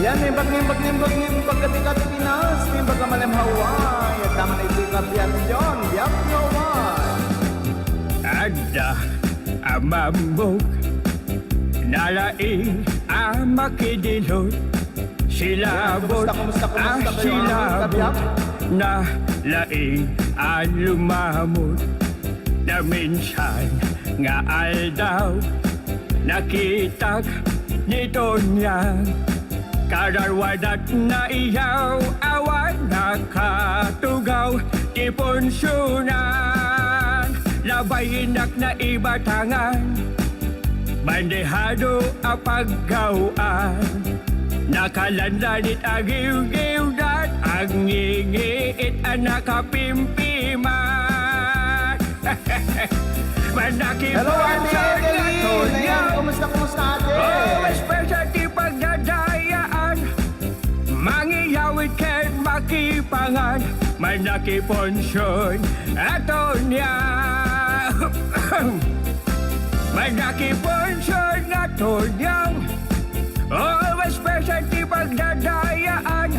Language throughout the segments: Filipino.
Ayan, nimbag pagkatikat Pinas, nimbag ka malam Hawaii, at tama na ito kabiyak yun, biyak Hawaii. Ada amambog nalaing amakidilot silabot silabot na laing alumamot na minsan nga aldaw nakitag nito niya kararwadat na iyaw awan nakatugaw tipunsunan labayinak na ibatangan bandehado apaggawan nakalandanit agiw-giwdat ang ngingiit ang nakapimpiman. Hello, Ate Edeline! Ayan, kumusta ate? Oh, especially pagdadayaan mangiyawit ken makipangan manakiponsyon ato niya. Manakiponsyon ato niyang always present di pagdadayaan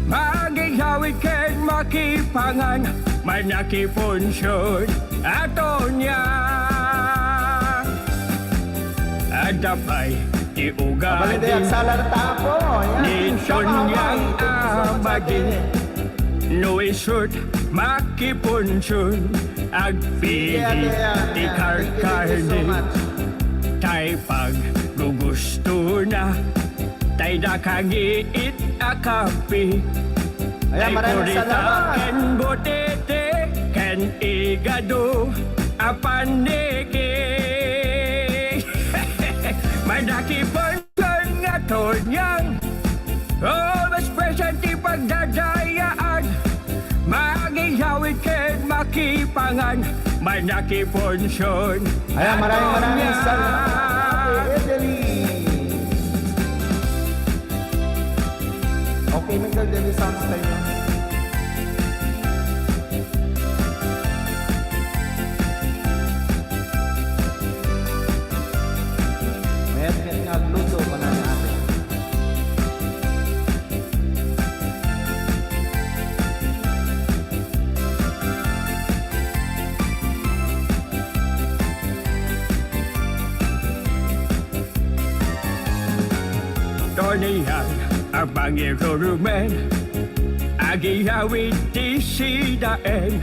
magigawid ken makipangan manakiponsyon ato niya. Adapay di ugadin nito niyang amadin no isut makiponsyon agpili di karkarni tay pag gusto na tay dakangiit akapi tay kurita ken botete ken igado apaniki madaki ponsyon nga tonyang always present di pagdadayaan magihawid ken makipangan manaki ponsyon. Ayan, maraming salamat Edeline. Okay, nagdadali sounds tayo. Mayat nga luto pa na natin. Toniyan ang pangirurumen agihawid di sidaen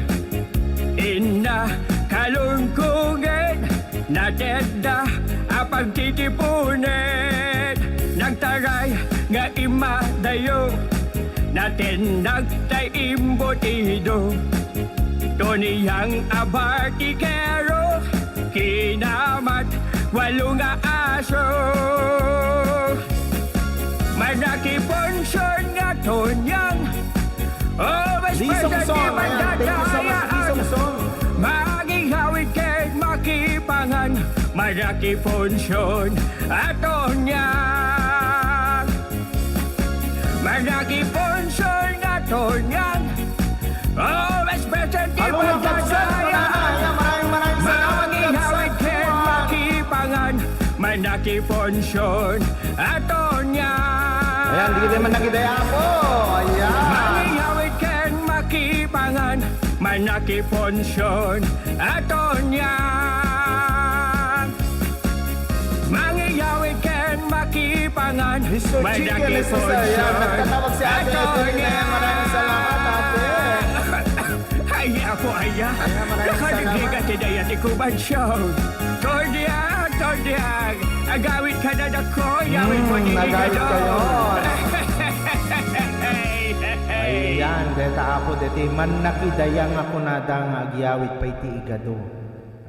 ina kalungkungen na dedda apang titipunen nagtaray nga imadayo natin nagtay imbotido Toniyang abartikero kinamat walong aso manaki ponsyon nga tonyang always present di pagdadayaan magihawid ken makipangan manaki ponsyon ato niyang manaki ponsyon nga tonyang always present di pagdadayaan magihawid ken makipangan manaki ponsyon ato niyang. Ayan, di kita man nakidaya po. Ayan. Mangiyawid ken makipangan manaki ponsyon ato niyang. Mangiyawid ken makipangan manaki ponsyon nagtatawag si Ate Edeline. Maraming salamat, Ate. Ay ako aya. Nakaligigan tidaya ti kubansyon. Tordiag, agawid ka na ko, yawid mo di agawid kayo. Ayan, deta ako deti man nakidayang ako nadang agyawid pa iti igado.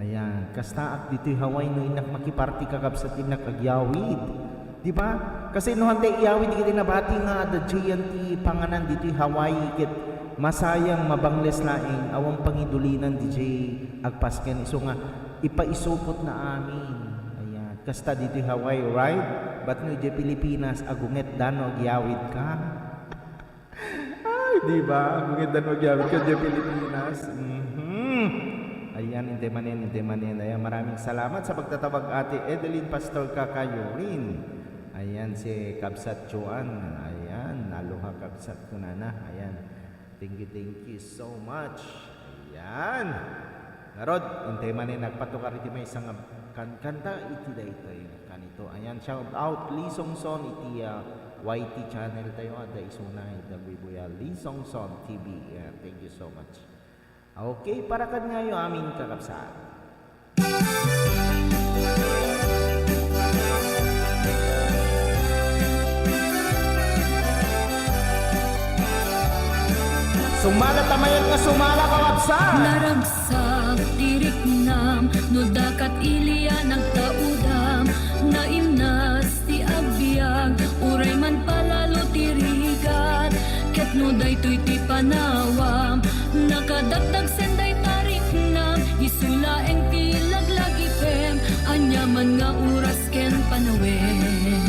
Ayan, kastaak dito Hawaii no inak makiparti kakabsat inak agyawid. Di ba? Kasi no hante iyawid iti nabati nga adadjiyan ti panganan dito Hawaii kit masayang mabangles laing awang pangidulinan DJ agpasken iso nga ipaisupot na amin. Ayan, kasta dito Hawaii, right? Ba't no iti Pilipinas agunget dano agyawid ka? Ay, di ba? Agunget dano agyawid ka iti Pilipinas. Ayan, hindi manin. Ayan, maraming salamat sa pagtatawag Ate Edeline Pastor Kakayurin. Ayan si Kabsat Juan. Ayan, aloha Kabsat kunana. Ayan. Thank you so much. Ayan. Narod, intay man nagpatukar iti may isang kanta iti da ito kanito. Ayan, shout out Lee Song Son iti YT channel tayo ada isunay Buya Lee Song Son TV. Ayan, thank you so much. Okay, para kad ngayon amin kakabsat. Sumala tamayan nga sumala kakabsat. Naragsak tirik nam no dakat iliya nagtaudam naimnas ti abiyag uray man palalo tirigat ket no daytoy ti panawam nakadagdag senday tarik nam isulaeng ti laglag ipem anyaman nga oras ken panawen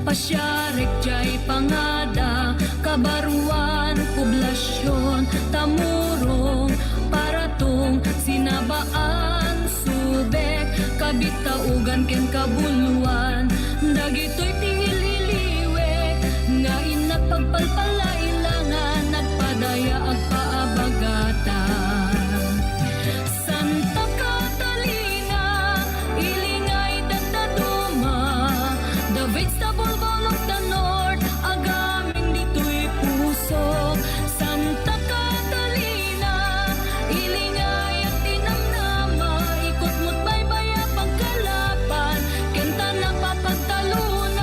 pasyarek jay pangada kabaruan poblasyon tamurong paratong sinabaan subek kabitaugan ken kabuluan dagitoy tihililiwek nga inapagpalpalailangan nagpadaya ag paabagatan Santa Catalina ilingay dadaduma the vegetable bowl of the north agaming ditoy puso Santa Catalina ilingay at tinamnama ikot mo't baybaya pagkalapan kenta napapagtalunan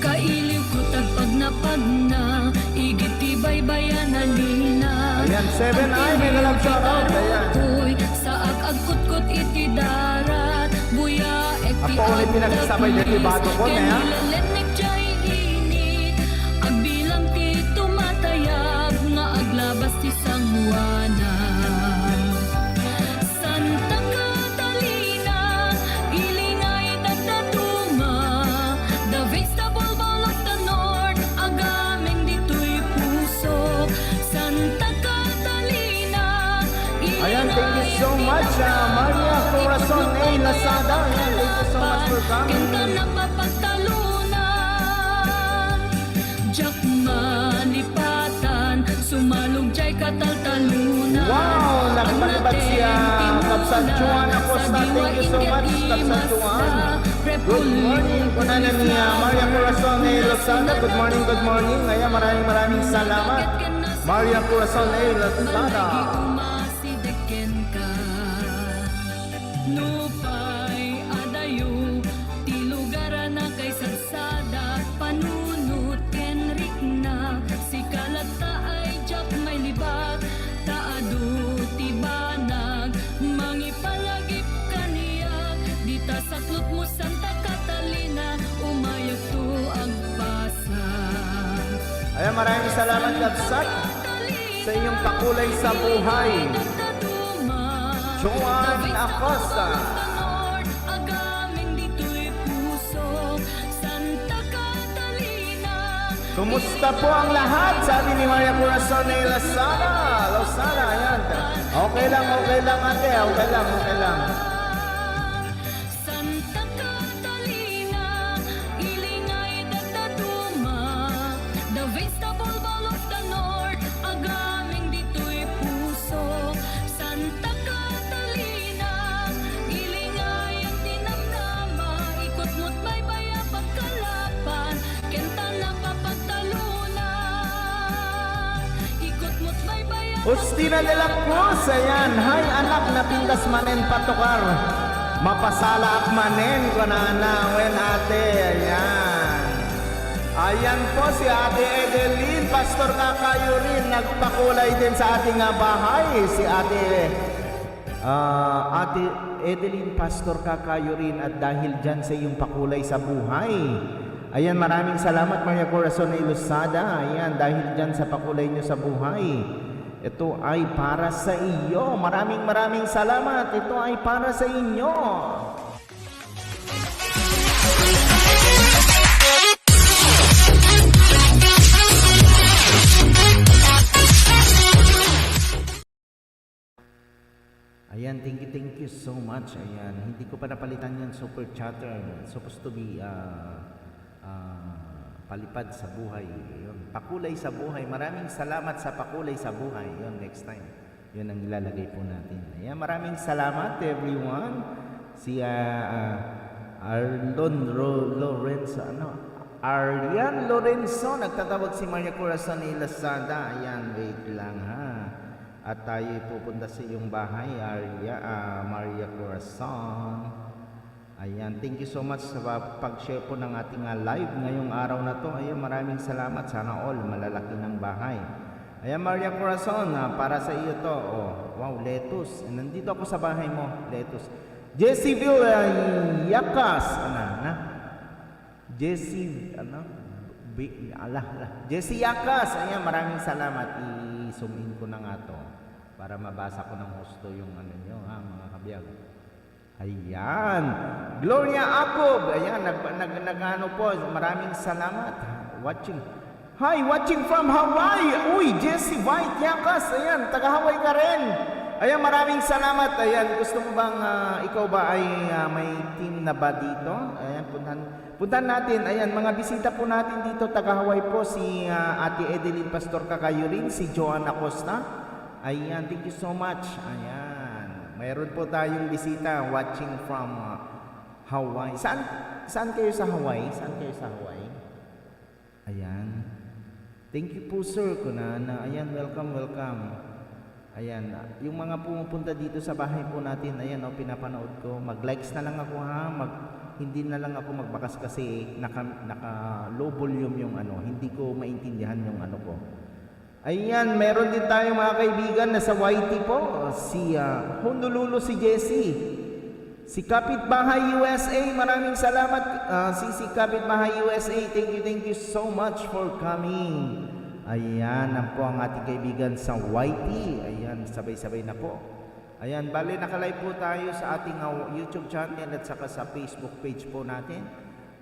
kailiw ko tagpag napagna igit ti baybayan alina Ayan, 7i may nalang shout out. Ayan. Uy, sa agagkot-kot iti darat buya ek ti Apo ulit pinagsabay dito bago ko na yan. Kenilaletnek jay init agbilang ti tumatayab nga aglabas ti sangwana Santa Catalina ilingay dadaduma the vegetable bowl of the north agameng ditoy puso Santa Catalina Ayan, thank you so much, Maria Corazon A. Lazada. Ayan, thank you so much for coming. Kenta napapagtalunan Jak malipatan sumalog jay kataltalunan Wow, nakapalipat siya. Kapsat Juan Acosta. Thank you so much, Kapsat Juan. Good morning. Kunana niya, Maria Corazon A. Lazada. Good morning. Ayan, maraming salamat. Maria Corazon A. Lazada. Nupay adayo ti lugar na kay sadsada panunot kenrik na si kalata ay jak may libat taado ti banag mangipalagip kaniya dita saklot mo Santa Catalina umayag to agpasa Ayan, maraming salamat, Kapsat, sa inyong pakulay sa buhay. Juan Acosta. Kumusta po ang lahat? Sabi ni Maria Corazon A. Lazada. Ayan. Okay lang ate. Okay lang. Santa Catalina, ilingay dadaduma, the vegetable bowl of the north, agaming ditoy puso. Santa Catalina, ilingay ang tinamnama, ikot mo't baybaya pagkalapan, kenta napapagtalunan. Ikot mo't baybaya Ustina de la Cruz. Ayan. Hay anak na pindas manen patukar. Mapasala ak manen ko na anawen ate. Ayan po si Ate Edeline, Pastor Kakayurin, nagpakulay din sa ating bahay. Si Ate Edeline, Pastor Kakayurin, at dahil dyan sa iyong pakulay sa buhay. Ayan, maraming salamat Maria Corazon A. Lazada. Ayan, dahil dyan sa pakulay nyo sa buhay. Ito ay para sa iyo. Maraming salamat. Ito ay para sa inyo. Ayan, thank you so much. Ayan, hindi ko pa napalitan yan, super chatter. Supposed to be palipad sa buhay. Yun, pakulay sa buhay. Maraming salamat sa pakulay sa buhay. Yun, next time. Yun ang ilalagay po natin. Ayan, maraming salamat everyone. Si Arian Lorenzo, nagtatawag si Maria Corazon Ilasada. Ayan, wait lang ha. At tayo pupunta sa iyong bahay, Maria Corazon. Ayan, thank you so much sa pag-share po ng ating live ngayong araw na to. Ayan, maraming salamat. Sana all malalaki ng bahay. Ayan, Maria Corazon, para sa iyo to. Oh, wow, lettuce. Nandito ako sa bahay mo, lettuce. Jessiville Yakas. Jessie Yakas. Ayan, maraming salamat. I-zoom in ko na nga to para mabasa ko ng husto yung ano nyo, ha, mga kabiyag. Ayan, Gloria Acob. Ayan, nag-ano po, maraming salamat. Watching. Hi, watching from Hawaii. Uy, Jessie White Yakas. Ayan, taga-Hawaii ka rin. Ayan, maraming salamat. Ayan, gusto mo bang ikaw ba ay may team na ba dito? Ayan, puntahan natin. Ayan, mga bisita po natin dito, taga-Hawaii po, si Ate Edeline Pastor Kakayurin, si Joanna Costa. Ayan, thank you so much. Ayan, mayroon po tayong bisita watching from Hawaii. Saan kayo sa Hawaii? Saan kayo sa Hawaii? Ayan. Thank you po, sir. Ayan, welcome. Ayan, yung mga pumupunta dito sa bahay po natin, ayan, pinapanood ko. Mag-likes na lang ako, ha. Hindi na lang ako magbakas kasi naka low volume yung ano, hindi ko maintindihan yung ano ko. Ayan, meron din tayong mga kaibigan na sa YT po. Si Honolulu, si Jessie. Si Kapitbahay USA, maraming salamat. Si Kapitbahay USA, thank you so much for coming. Ayan, ang po ang ating kaibigan sa YT. Ayan, sabay-sabay na po. Ayan, bali nakalive po tayo sa ating YouTube channel at saka sa Facebook page po natin.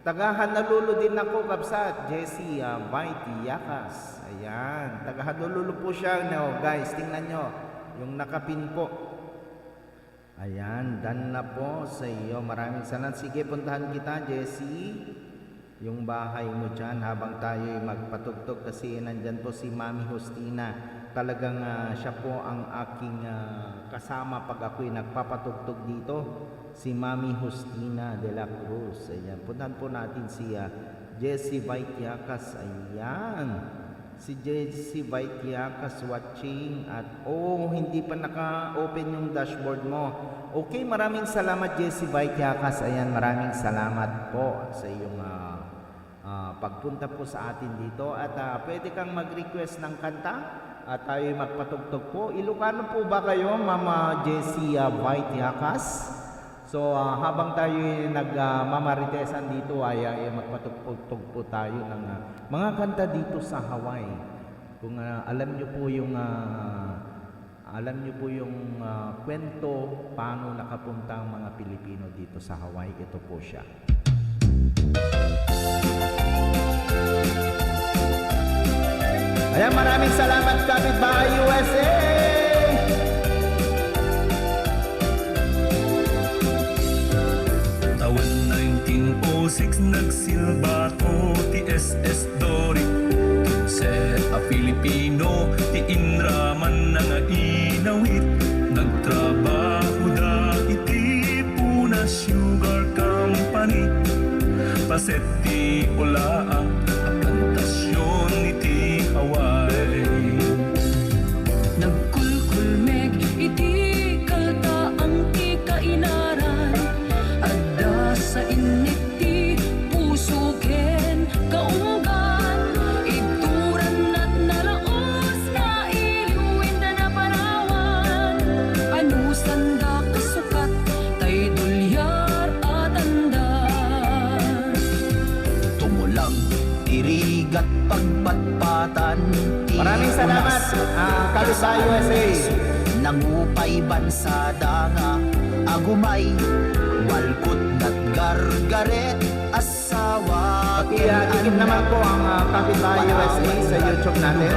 Taga-Honolulu din ako, Kapsat, Jessie White Yakas. Ayan, taga-Honolulu po siya. No, guys, tingnan nyo, yung nakapin po. Ayan, done na po sa iyo. Maraming salamat. Sige, puntahan kita, Jessie. Yung bahay mo dyan habang tayo magpatugtog kasi nandyan po si Mami Justina. Talagang siya po ang aking kasama pag ako'y nagpapatugtog dito. Si Mami Justina de la Cruz. Ayan, puntahan po natin si Jessie Vaitiacas. Ayan, si Jessie Vaitiacas watching. At hindi pa naka-open yung dashboard mo. Okay, maraming salamat, Jessie Vaitiacas. Ayan, maraming salamat po sa iyong pagpunta po sa atin dito. At pwede kang mag-request ng kanta at tayo magpatugtog po. Ilocano po ba kayo, Mama Jessie Vaitiacas? So habang tayo nagmamaritesan dito ay magpatugtog po tayo ng mga kanta dito sa Hawaii. Kung alam niyo po yung kwento paano nakapunta ang mga Pilipino dito sa Hawaii, ito po siya. Ayan, maraming salamat, Kapitbahay USA! Taon 1906 nagsilba ko ti SS Dory. Kinse a Filipino ti inraman na nga inawit. Nagtrabaho da iti Puna Sugar Company. Paset ti ulaang a plantasyon iti Hawaii. Nagkulkulmek iti kalta ang ti kainaran. Adda sa init ti puso ken kaunggan. Ituran at nalaos na iliwin na naparawan. Anusan da kasukat tay dulyar at andan. Tumulang pagdirigat pagpatpatan. Maraming salamat, Kalisa USA. Nangupay bansada nga agumay balkot nat gargaret asawa. Iagigit naman po ang Kapitbahay USA sa YouTube natin.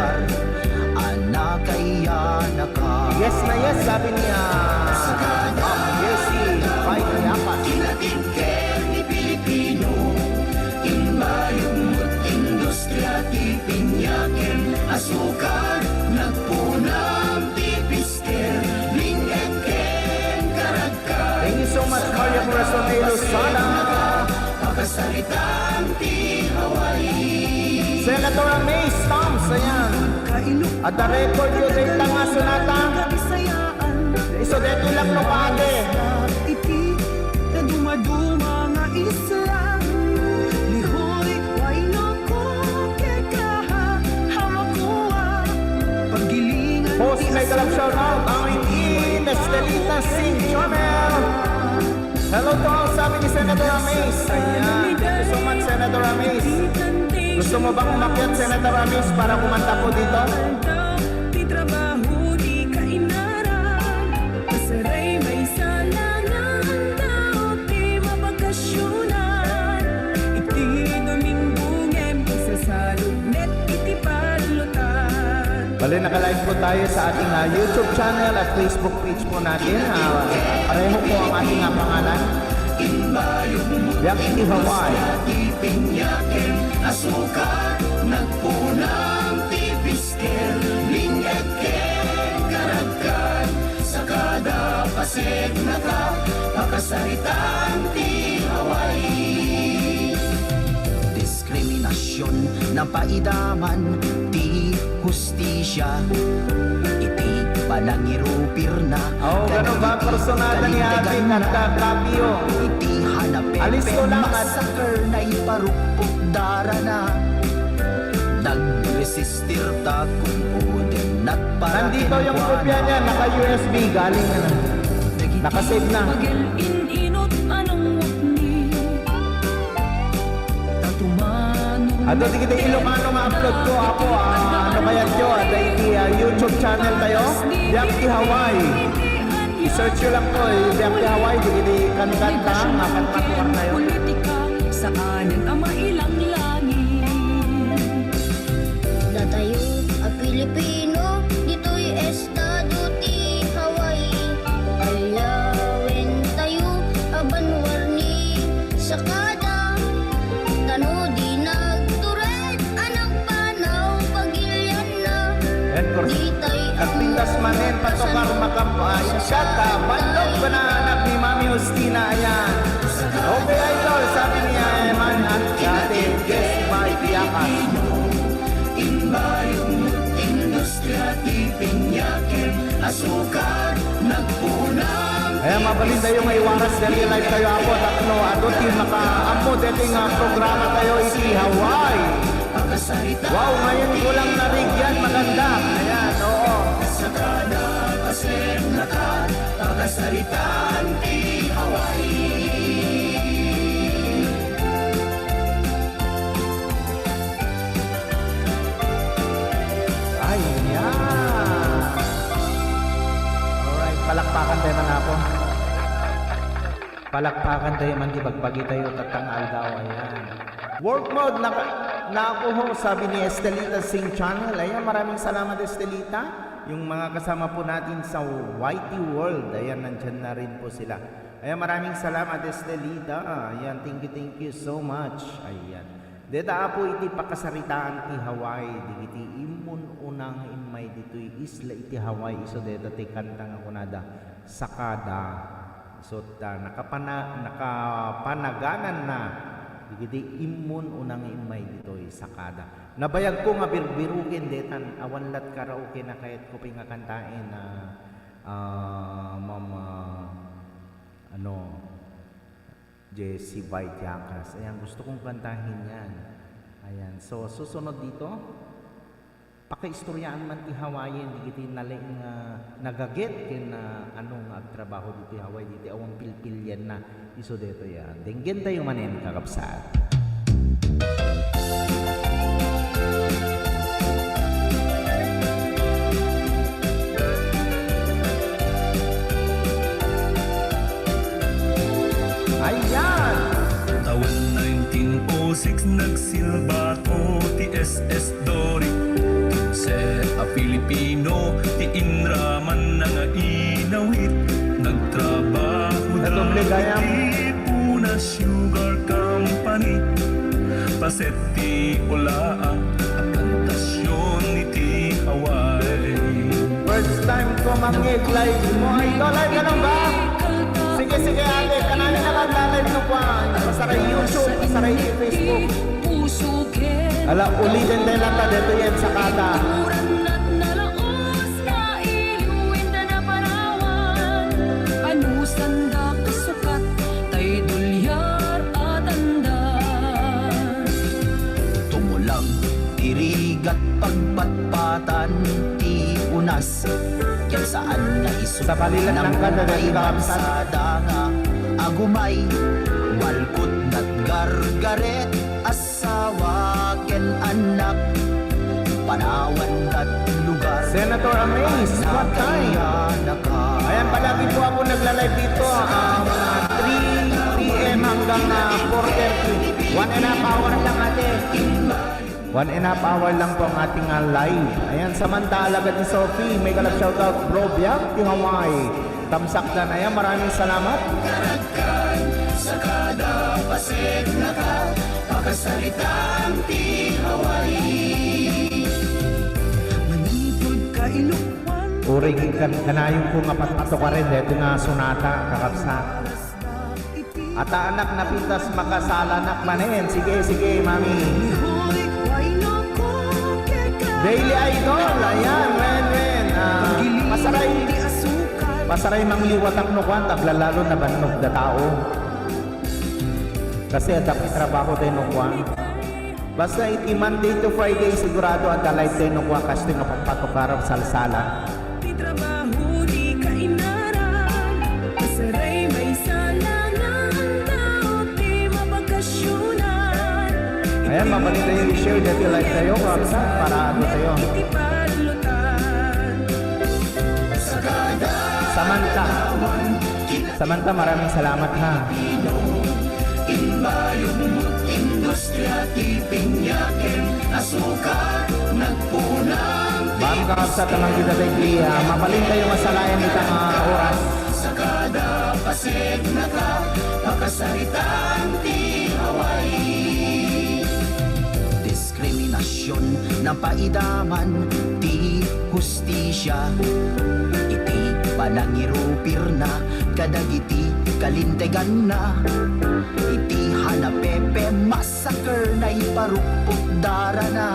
Anak kaya naka Yes na yes, sabi niya Jessie Fight Yapas. Kilatin ni Pilipino Imbayong industriya ti pinyaken asukar nagpunang tipisker lingeken karagka. Thank you so much, Maria Corazon de Lozada. Pagkasalitang ti Hawaii. Senator Mace Toms, ayan. At the record yun ay tanga sunata. Iso dito lang no pade. Iti na dumaduma nga isla lihoy way no ko kekaha hamakuha paggilingan Post may kalab shout out ang Ines Estelita Sing Chomel. Hello to all, sabi ni Senator Mace. Ayan, thank you so much, Senator Mace. Gusto mo bang umakyat, Senator Mace, para kumanta po dito? di trabaho di kainaran kasaray may salangan daw di mabakasyonan iti dominggungem isa sa lugnet iti palutan. Bali, naka-live po tayo sa ating YouTube channel at Facebook page po natin. Pareho po ang ating pangalan. Biak iti Hawaii. Pinyaken asukar nagpunang tipisker lingeken karagkan sa kada pasig naka pakasaritan ti Hawaii. Diskriminasyon ng paidaman ti hustisya iti panangirupir na Ganun ba ang personada ni ating Kapio? iti hanapin Alis ko lang at- massacre na iparupok dara na nagresistir ta kung udin at para Nandito yung kopya niya, naka-USB, galing na. Nakasave na. Inot anong wakni Tatumano Ato tigiti Ilocano ma-upload ko ako. Ano kaya nyo? Ada iti YouTube channel tayo. Biak ti Hawaii. I-search nyo lang po. Biak ti Hawaii. Tigiti kanta. Kanta-kanta tayo. politika sa kanan ang mailang langit. Datayo a Pilipino, dito'y estado ti Hawaii. Alawin tayo a banwarni sa kada tano di nagturet anang panaw pagilyan na. And for Kapintas manen patokar makampay. Kata, bandok ba na anak ni Mami Justina? Ayan. Okay, idol. Sabi niya, Eman at dati. Yes, by Piakas. imbayong industriya ti pinyaken asukar nagpunang Kaya mabalin tayo may waras dali live tayo ako tatlo ato ti makaampo dati nga programa tayo iti Hawaii. pagkasarita Wow, ngayon ko lang narigyan maganda. Ayan, oo. sa kada pasig naka pagkasaritan ti Hawaii. Ayan. Alright, palakpakan tayo man ako. Palakpakan tayo man di bagbagi tayo tatangal daw. Ayan. Work mode na ako ho, sabi ni Estelita Sing Channel. Ayan, maraming salamat Estelita. Yung mga kasama po natin sa YT World, ayan, nandyan na rin po sila. Ayan, maraming salamat Estelita. Ayan, thank you so much. Ayan. Deta po iti pakasaritaan ti Hawaii, digiti imun unang imay dito'y isla iti Hawaii, iso deta ti kantang ako nada sakada. So nakapanaganan na digiti imun unang imay dito'y sakada. Nabayag ko nga birbirukin detan awanlat karaoke na kahit ko nga kantain na mama Jessie White Yakas. Ayan, gusto kong kantahin yan. Ayan, so susunod dito, pakaistoryaan man ti Hawaii, hindi kiti naling nagaget kin anong trabaho dito Hawaii, dito awang pilpilyan na iso dito yan. Denggen tayo manin kakapsat. nagsilbato ti SS Dori Kinse a Filipino ti inraman na nga inawit nagtrabaho Nadoble gaya mo. ti Puna Sugar Company paset ti Ulaa a plantasyon ni ti Hawaii. First time ko mangig live mo. Ito live ka lang ba? Sige, sige ate. Kanani na mag-live no pa. Pasaray YouTube, pasaray Facebook. Puso ke Ala, ulitin din lang ta. Dito yan sa kata. Turan at nalaos na iliwin na naparawan Anusan da kasukat tay dulyar at andan Tumulang tirigat pagpatpatan ti unas Yan saan nga iso Sa balilan ng ganda dahil kakapsan. nga agumay Walkot na't gargaret asawa ken anak Panawan kat lugar Senator Amaze, what time? Ayan, palagi po ako nagla-live dito. Mga 3 p.m. hanggang 4:30. 1.5 hour lang ate. 1.5 hour lang po ang ating live. Ayan, samantala agad ni Sophie. May galap shoutout, bro, Biak, di Hawaii. Tamsak na. Ayan, maraming salamat. Sa kada pasig na ka Pakasalitang ti Hawaii Manipod ka ilukwan Urig kanayong kung apat-ato ka rin. Dito nga sunata, kakapsa. At anak na pintas makasala nak manin. Sige, sige, mami. Hoy, why no ko keka Daily Idol. Ayan, ren. Pasaray. Di asukal Pasaray mangliwat ang nukwan. Taglalalo na bannog da tao. Kasi dapat trabaho tayo nukwan. Basta iti Monday to Friday sigurado at live tayo nukwan. Kasi nga pagpatukarap salsala. Di trabaho, di kainaran Pasaray may salangan Tao, di mabakasyonan Ayan, mabalik tayo i-share dati live tayo. Kapsa, para ano tayo. Iti palutan Samantha, maraming salamat ha. Industriya ti pinyakin Asukar nagpunang Bam kakapsa tamang kita tayo. Mapaling tayo masalayan itang oras. Sa kada pasig na ka Pakasalitang ti Hawaii Diskriminasyon ng paidaman Ti hustisya Iti panangirupir na Kadagiti kalintegan na Iti hanapepe massacre na iparupok dara na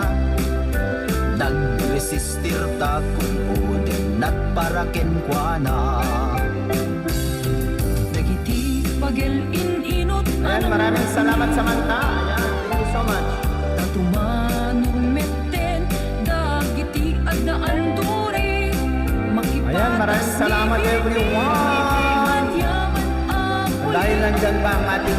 Nagresistir ta kung udin at paraken kwa na Dagiti pagel inot Ayan, maraming salamat Samantha. Ayan, thank you so much. Tumanong meten Dagiti at daan duri Ayan, maraming salamat everyone. Dahil nandyan pa ang ating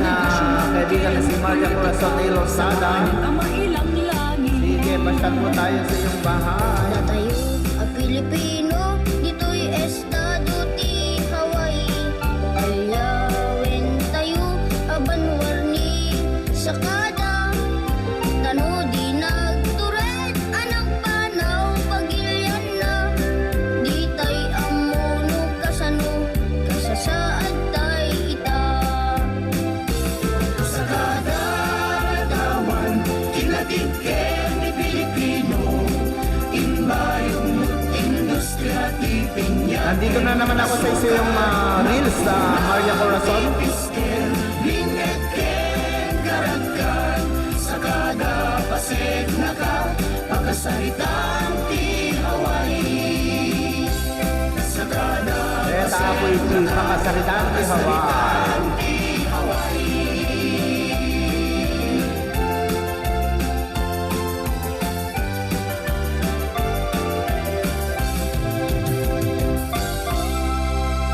kaibigan na si Maria Corazon de Lozada. Ama ilang langit Sige, pasyat po tayo sa iyong bahay. Natayo a Pilipino, dito'y estado ti Hawaii. Alyawin tayo, abanwarni sa kada tano di nagturet, anang panaw pagilyan na. Di tay amuno kasano, kasasaad tay ita. Sa kada tawan Kinatid ken ni Pilipino Imbayong industriya ti pinyakin Nandito na naman ako sa isa yung reels sa Maria Corazon. Piskel, linget ken karagkan Sa kada pasig na ka Pakasalitang ti Hawaii Sa kada Eta ako iti makasalitan ni Hawaii. ti Hawaii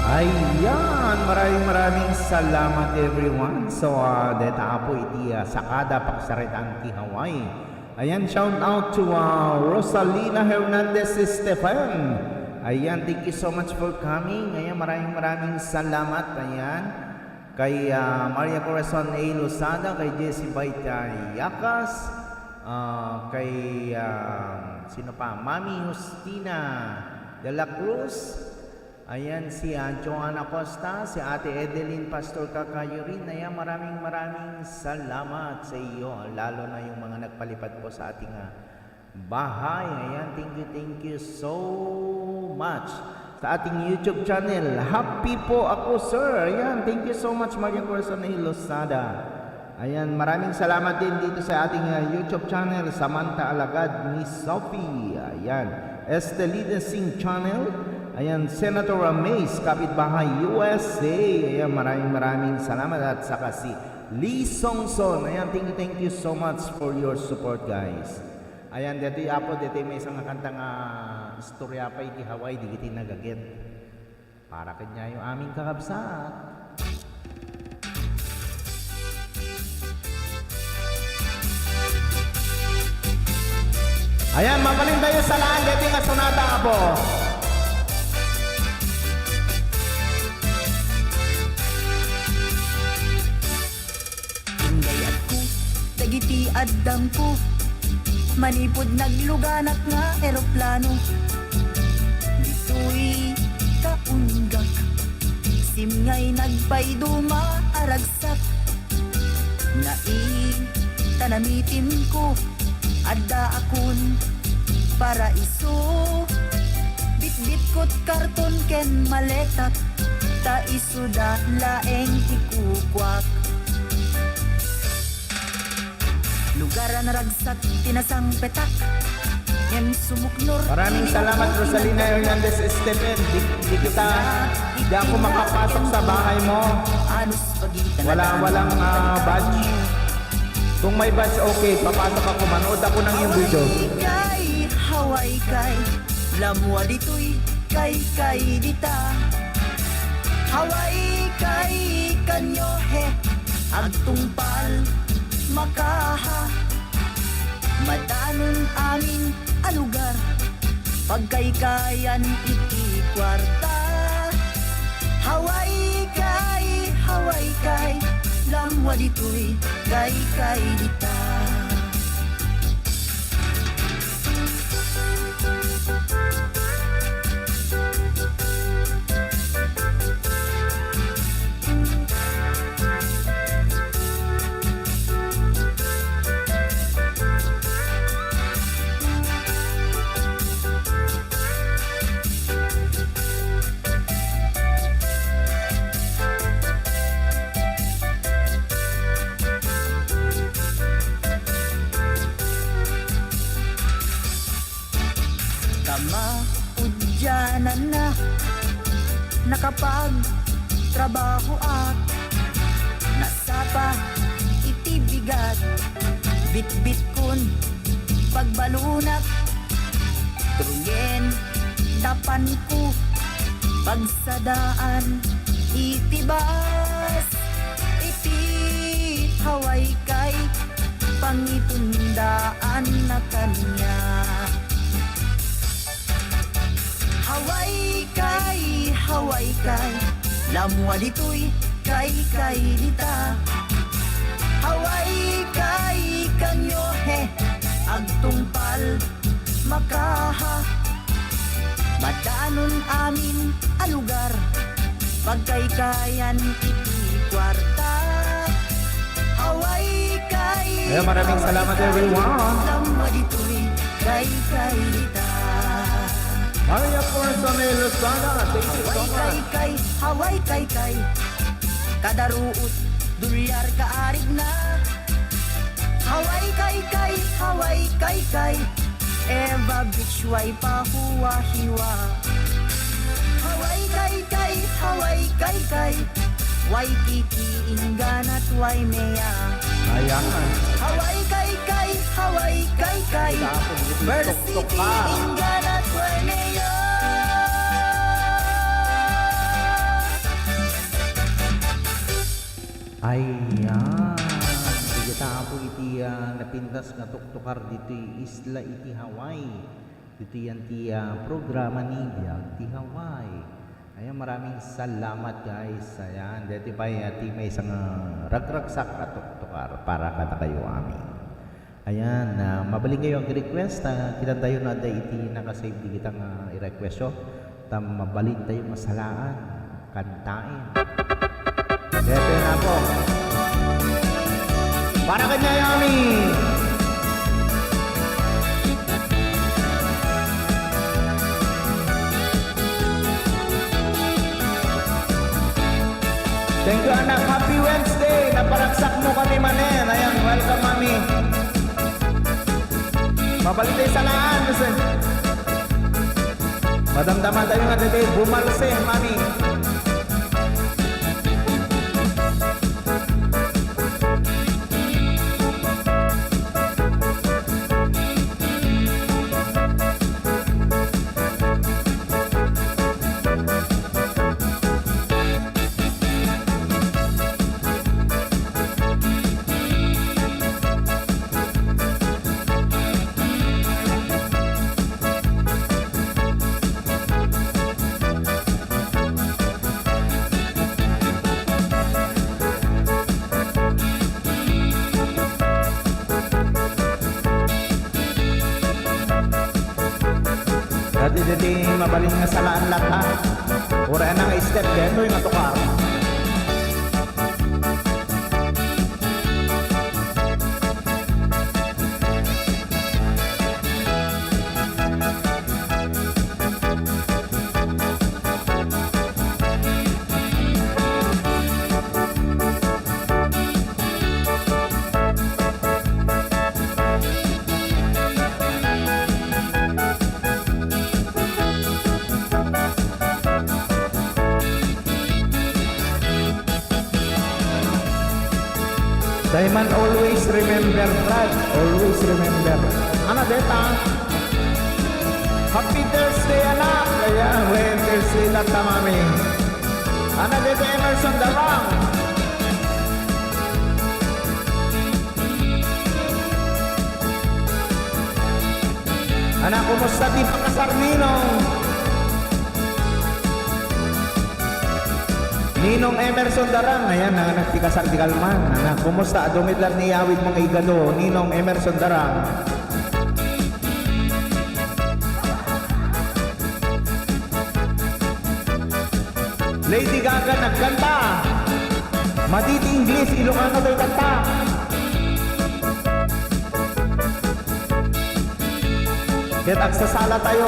Ayan, maraming salamat everyone. So, deta po iti sakada paksaritan ti Hawaii. Ayan, shout out to Rosalina Hernandez Stefan. Ayan, thank you so much for coming. Ayan, maraming salamat. Ayan. kay Maria Corazon A. Lozada, kay Jessie Baita Yakas, kay sino pa? Mami Justina de la Cruz. Ayan, si Joanna Costa, si Ate Edeline Pastor Kakayurin. Ayan, maraming salamat sa iyo, lalo na yung mga nagpalipad po sa ating bahay. Ayan, thank you so much sa ating YouTube channel. Happy po ako, sir. Ayan, thank you so much, Maria Corazon A. Lozada. Ayan, maraming salamat din dito sa ating YouTube channel, Samantha Alagad, Miss Sophie. Ayan, Estelina Singh channel. Ayan, Senator Amaze, Kapitbahay USA. Ayan, maraming salamat. At saka si Lee Songson. Ayan, thank you so much for your support, guys. Ayan, dito may isang kantang istorya pa iti Hawaii, di kiti nagagit. Para kanya yung aming kakabsat. Ayan, mapaling tayo sa laan. Dito nga sunata ka po. Ingayat ko, dagiti addam ko, manipod nagluganak nga eroplano. Dito'y kaunggak, simngay nagpayduma aragsak. Tanamitin ko, adda akon paraiso. Bitbit ko't karton ken maletak, ta isuda laeng ikukwak. Lugaran ragsak, tinasang petak, em sumuknor. Maraming salamat, Rosalina Hernandez Esteban. Di ako makapasok sa bahay mo. Walang badge. Kung may badge, okay, papasok ako. Manood ako ng iyong video. Hawaii kay, lamwa dito'y kay dita. Hawaii kay kanyohe, agtungpal makaha. Madanon amin alugar, pagkaykayan iti kwarta. Hawaii kay, lamwa dito'y kay dita. Udyanan na nakapag-trabaho at nasapa iti bigat. Bit-bit kun pagbalunak, truyen dapan ko pagsadaan itibas. Iti Hawaii kay pangitundaan na kanya. Hawaii kay, lamwa dito'y kay dita. Hawaii kay kanyohe, agtungpal makaha. Madanon amin alugar, pagkaykayan iti kwarta. Hawaii kay, Ayan, maraming salamat everyone. lamwa dito'y kay dita. Maria Corazon A. Lozada, thank you so much. Hawaii kay, kadaruot, dulyar kaarig na. Hawaii kay, Eva Beach way pahuwa-hiwa. Hawaii kay, Waikiki inganat way mea. Ayan. Hawaii kay, Versity inganat way mea. Ayan. Sige ta po iti napintas nga tuktukar dito isla iti Hawaii. Dito yan ti programa ni Biag ti Hawaii. Ayan, maraming salamat guys. Ayan, dito pa ati may isang ragragsak at tukar para kata kayo amin. Ayan, mabalik kayo ang request. Kita tayo na day iti nakasave di kita nga i-request yo. Mabalik tayo masalaan, kantain. Dito na po. Para kanya amin. Thank you anak, happy Wednesday. Naparagsak mo kami manen. Ayan, welcome mami. Mabalik tayo sa laan. Madamdaman tayo nga dito, bumalse mami. Dati mabalin nga salaan lahat. Ura na nga step dito yung atukar. Diamond, always remember, Brad. Always remember. Ano, Deta? Happy Thursday, anak. Kaya, when Thursday lang mami. Ano, Deta Emerson Darang? Anak, kumusta di pakasar Ninong? Ninong Emerson Darang, ayan, nanganak ti kasar di kalman. Anak, kumusta? Dumidlar ni Yawid mga igalo, Ninong Emerson Darang. Lady Gaga nagkanta. Matiti English, Ilocano tayo kanta. Kaya tagsasala tayo.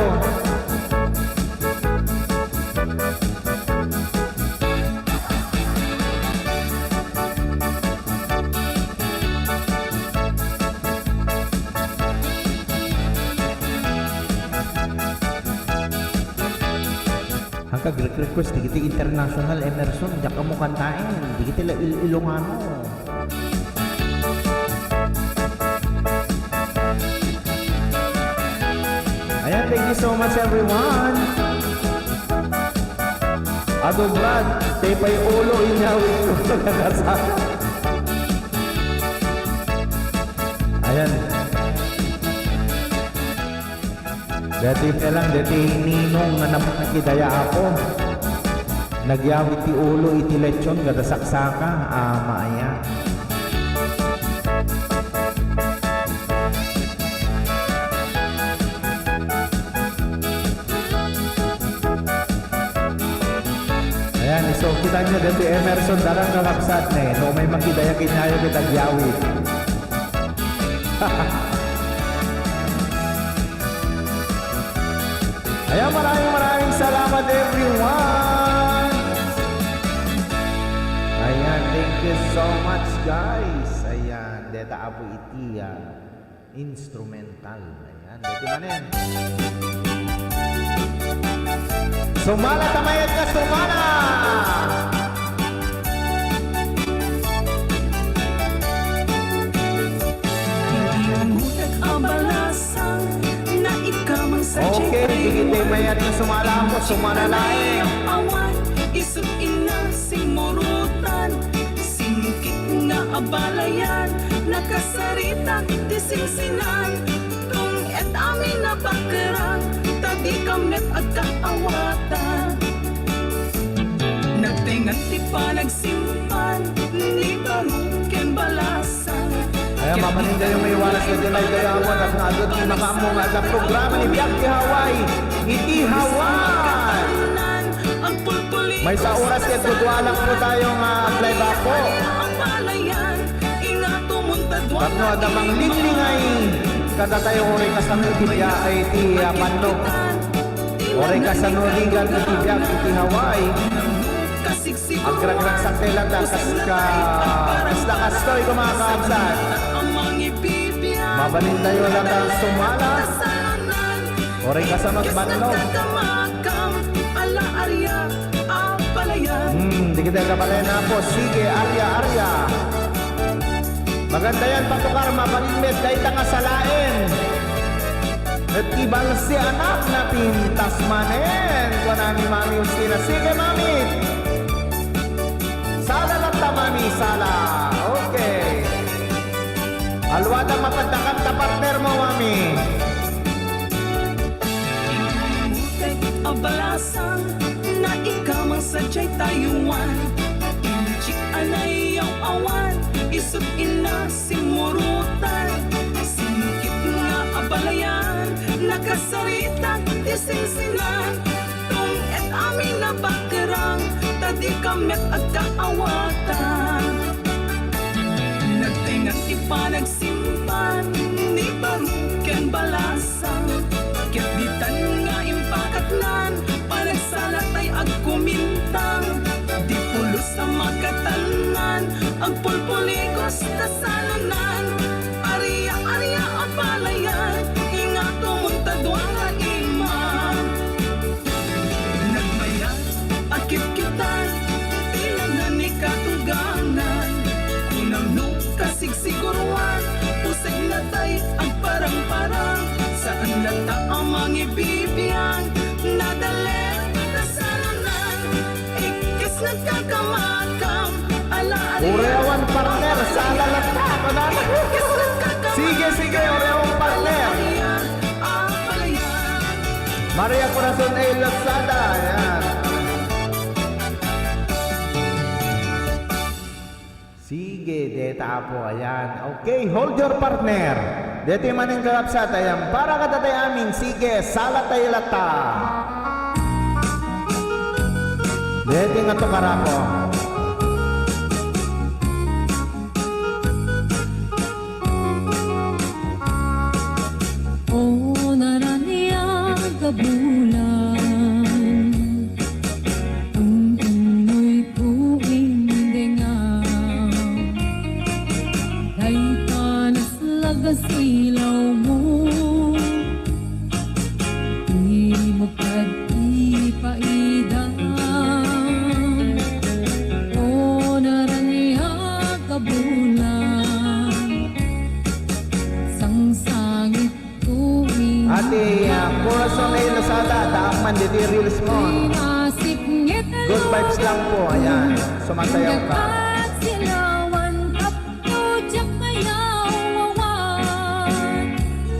Ang kag-request, di kita international Emerson, diyan ka mo kantain, di kita Ilongano. Ayan, thank you so much everyone. Ado Brad, tepay ulo inyawin ko sa ayan. Dati ka lang, dati Ninong nga naman nakidaya ako. Nagyawit ti ulo iti lechon, gada saksaka, maaya. Ayan, so kita nyo dati Emerson Darang kakapsat na eh. No, may makidaya kinyayo kitagyawit. Ayan, maraming salamat everyone. Ayan, thank you so much guys. Ayan, deta apo iti instrumental. Ayan, deti manen. Sumala tamayat ka, sumala! Okay, digitay mayat na sumala mo, sumala laing. Awan, isog ina, simurutan, singkit na abalayan, nakasarita, tisinsinan, kung et amin na bakarang, tabi kamet at kaawatan. Datingan ti panagsimpan, ni baruken balasan. Ayan, mamaninda yung may waras na dyan ay dayawan at naadot ni makamong at ang programa ni Biak di Hawaii. Iti Hawaii! Ang pulpuli May sa oras kaya tutualang po tayong apply back po. ang palayan, ingato muntad Tapno adamang linlingay. Kada tayo oray ka sa nutibya ay iti panok. Oray ka sa nuligan iti Biak iti Hawaii. Ang gragrag sa telanda kasda kastoy kumakaabsan. Mabalin tayo lang ang sumala. Oray ka sa magbanlog. Di kita kapalay na po. Sige, arya. Maganda yan, patukar, mabalinmet, kahit ang kasalain. At ibal si anak na pintas manen. Kung ni Mami Justina. Sige, Mami. Sala lang ta, Mami, sala. Okay. Alwada mapadakam ta partner mo, Mami. Abalasan na ikaw ang sadyay tayuan. Inchik anay ang awan, isot ina simurutan. Singkit nga abalayan, nakasarita isinsinan. Tung et amin na bakerang, tadi kamet at kaawatan. Nagtingat ipanagsimpan, ni baruken balasan. Kitbitan nga impakatnan, panagsalatay agkumintang. Di pulos sa magkatalunan, agpulpuligos na salanan. Arya ang palayan, ingato muntadwa nga iman. Nagmayan, akit-kitan, tilanan ni katugangan. Kunamno kasigsiguruan, pusig na tay ang parang-parang. Saan nata ang mga ibibiyang nadalhin na salanan. Ikis nagkakamakam, ala-ala. Ureawan partner, sala lang ta. Panala. Sige, ureawan partner. Maria Corazon A. Lazada. Ayan. Sige, deta po. Ayan. Okay, hold your partner. Deti maning kalapsat. Ayan. Para katatay amin. Sige, sala tayo lata. Deti nga to karako. O naraniang kabulan, umunoy tuwing dengang, kay panas lagas ilaw mo, di mo pag-ipaidang. O naraniang kabulan, sangsangit tuwing Ate, Corazon A. Lazada. Taakman, deti reels mo. pinasip ngit Good vibes lang po. Ayan. Sumasayaw ka. at silawan kapto tiyak mayawawan.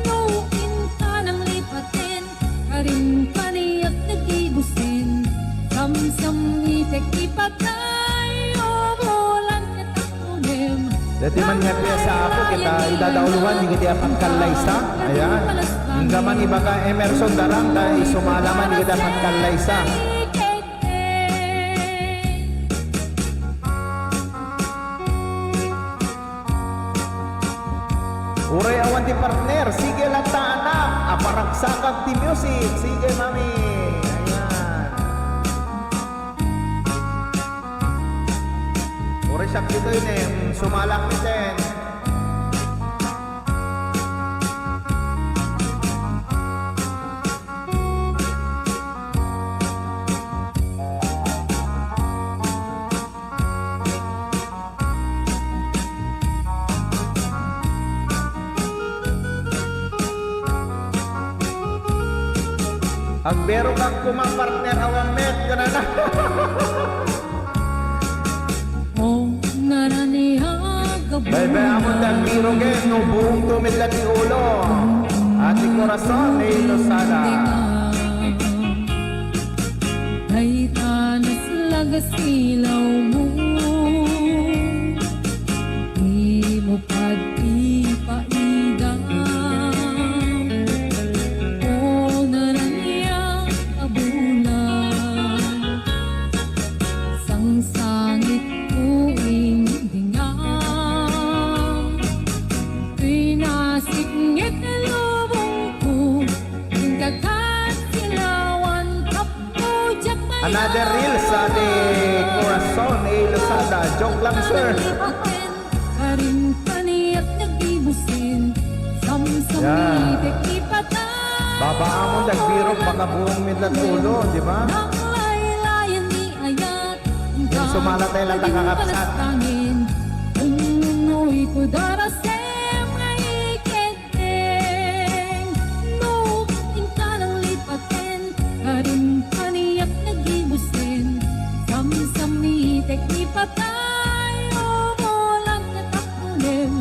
Nuin ka ng lipatin, karin paniyak nagibusin. Samsam itek ipatay, o bulan katakunim. Dati man nga piya sa ako, kita idadauluhan, hindi kita pagkalaysa. Ayan. Hingga man iba ka Emerson Darang, dahil sumalaman, hindi kita pagkalaysa. Uray awan di partner, sige lang ta anak, aparagsakag ti music, sige mami. Ayan. Uray siya dito yun sumalak niten. Ang bero kang kumang partner awang met ka na na. O naraniang kabulan, Bye-bye amon dan biro gen, no buong tumidlat ni ulo. Ati Corazon A. Lazada. ay tanas gasilaw mo. Di mo pagtipaida o naraniya kabulan. Sang sangit ko indingan, pinasingit na lubong ko, hinggagan kapo jakmaya. Another reel sa de Corazon A. Lozada. Joke lang, sir. Akin karin paniyak nagibusin, samsam Yan. itik ipatay. Babaan mo nagbirok baka buong midlat ulo, di ba? Nang laylayan ni ayat, Yung sumalatay lang takakapsat. palastangin, umunoy ko darasem ngay iketeng. No, inta ng lipaten, karin paniyak nagibusin, samsam ni itik ipatay. Umulan na takulim,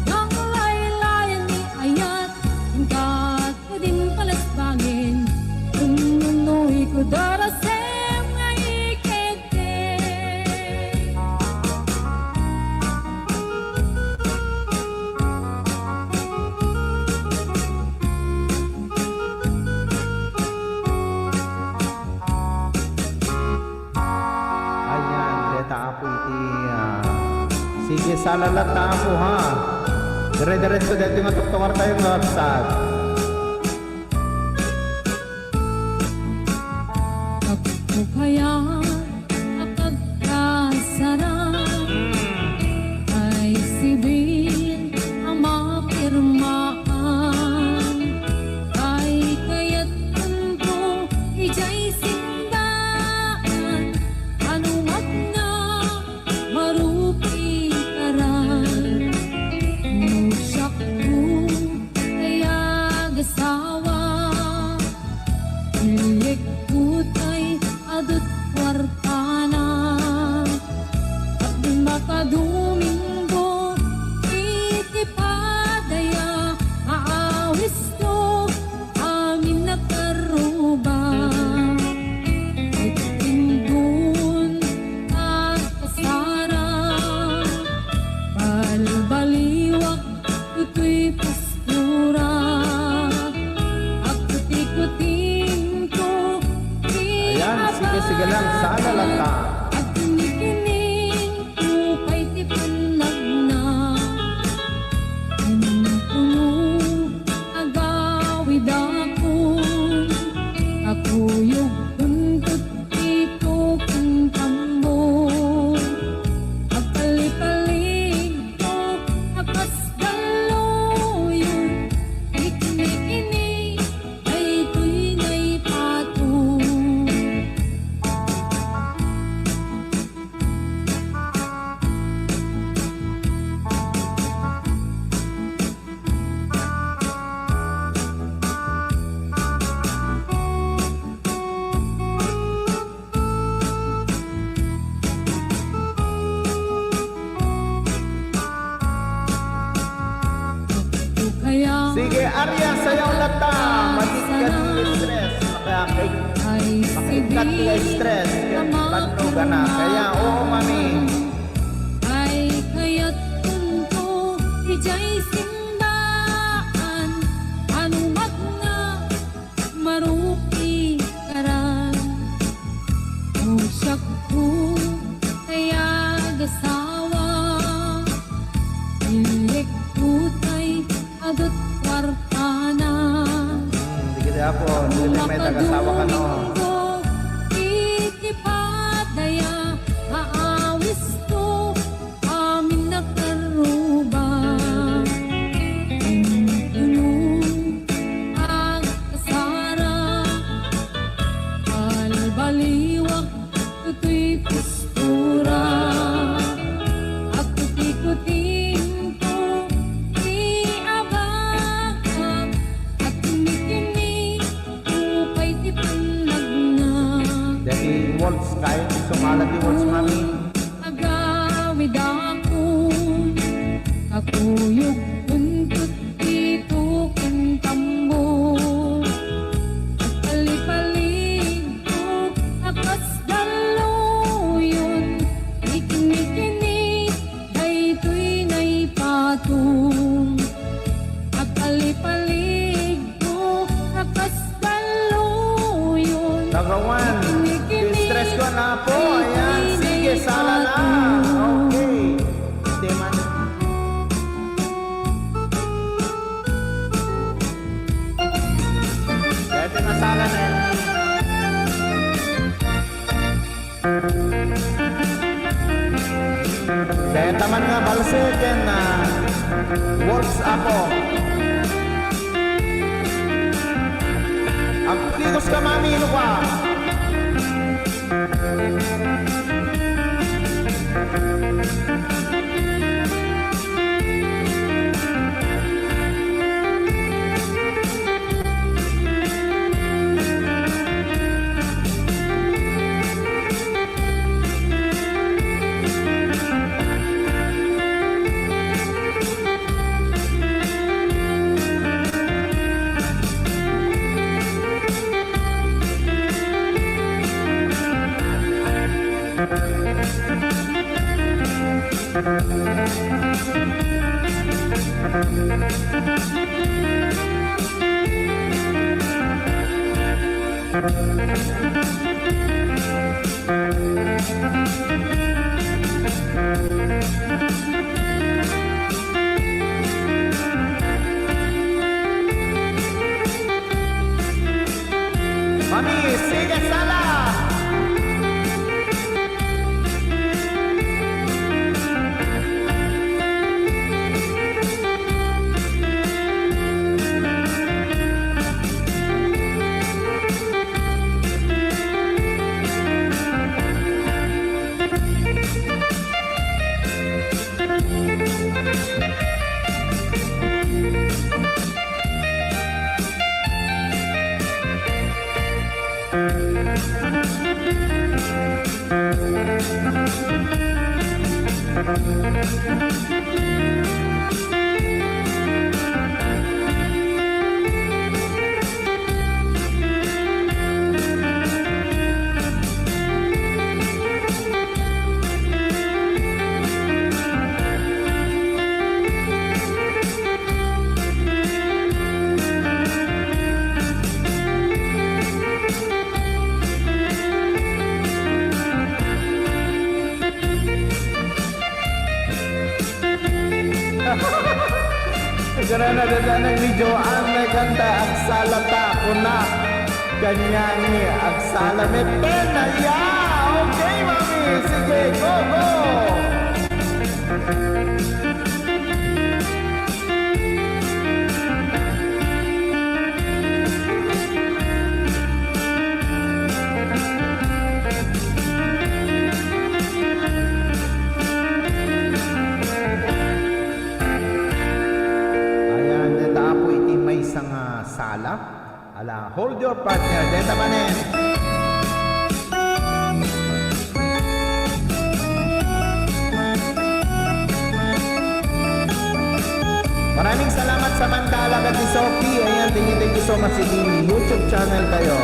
nang laylayan ni ayat, hinggat ko din palasbangin, umunoy ko darasem ngay iketeng. Ayan, deta apo iti. Sige, salalat na ako ha. Dire-diretso dito nga tuktungar tayo ng website. Ako kaya nakagkasarap ay sibil ang mapirmaan, ay kaya't mundo ijay sindaan, anumat na marupi karan. Nusak ko kaya gasawa, ilik putay adut kwartana, at makadumingo itipadaya, aawis ko amin nakaruba. Itindun at kasara, balbaliwak ito'y postura, at kuti-kuting ko Ayan, sige lang. Salalat na. at kinikinig ko kay tipanag na. Pinupuno agawid ako yung buntut dito kung tambo. Agpalipalig ko akas galoyon, ikinig ay ito'y naipato. Ako kaya Sige, Arya, sayaw lata. Matigkat yung stress. Makakik. ay Makikat yung stress. Paano ka na? Kaya, oo, mami. ay kaya't tunto ijay simbaan, anumat na marupi karan. Usak ko kaya gasawa, ilik putay adot kwartana, Sige, ako. Hindi may tagasawa ka, no? itipadaya, aawis ko amin nakaruba. Pinupuno ang kasara, balbaliwak ito'y postura, at kuti-kuting ko iabakak, at kinikinig ko kay tipanag na. Dahil waltz, kahit sumalat yung waltz, mami. Agawid ako yung buntut dito kung tambo. Palipalig ko akas dalo kung agpalipalig ko nakastaluyon. Nagawan. Distress ko na po. Ayan. Sige, sala na. Okay. Teman. Ito na sala na yan. Kaya taman nga balsegen na works ako. Ang pikos ka mami, ino ka? Mami, sige sala! Karena dadaan ni Joan may ganda ang salata ko na kanya ni ang sala may pena ya. Okay mami, sige go go. Sala, ala hold your partner, deta manen. Maraming salamat sa Mandala at ni Sophie. Ayan, thank you so much sa YouTube channel kayo.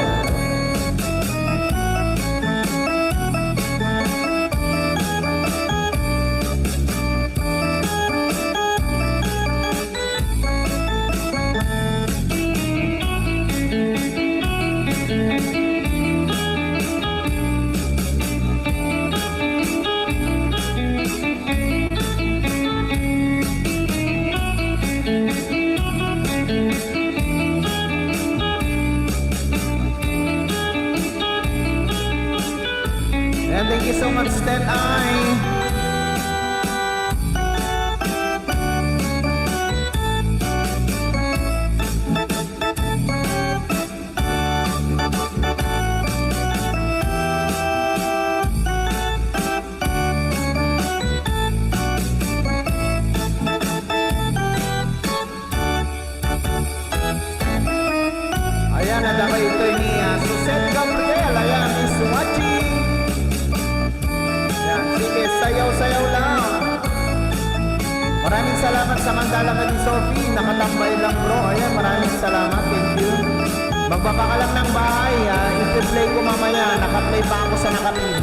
Thank you so much, Stan I. Ayan, nadamay ito ni Suset Gabriel. Ayan, is watching. Sige, sayaw-sayaw lang. Maraming salamat sa Mandala ka ni Sophie. Nakatambay lang bro. Ayan, maraming salamat. Thank you. Magbaba ka lang ng bahay. I-play ko mamaya. Nakaplay pa ako sa nakaplay.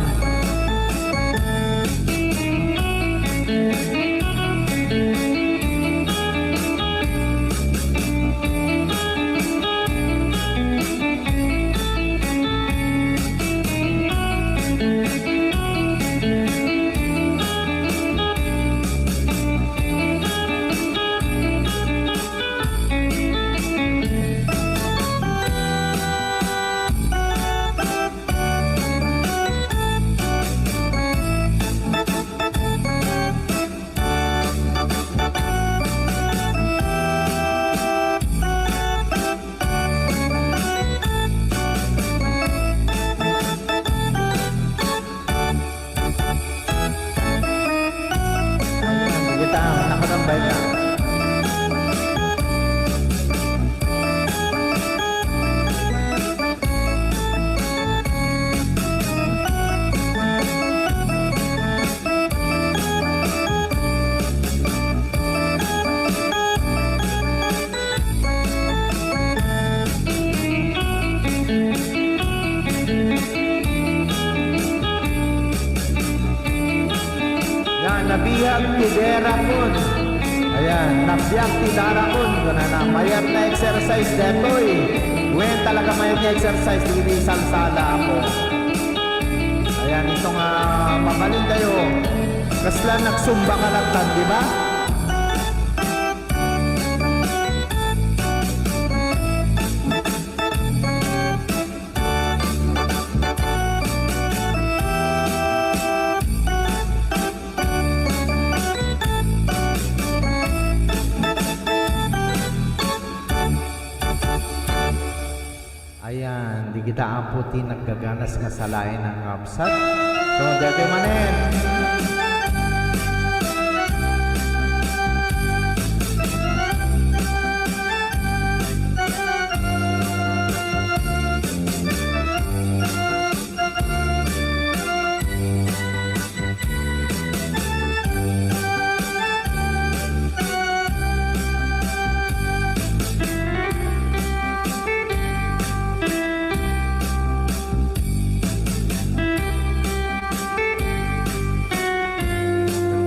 Ayan, nabiyang ti darakon. Gana na, mayat na exercise detoy. When talaga mayat na exercise, hindi salsala ako. Ayan, ito nga, mabalin tayo. Kasla nagsumba ka lang tan, di ba? Ayan, di kita amputin naggaganas nga sa lain ng kapsat. So, dati manin.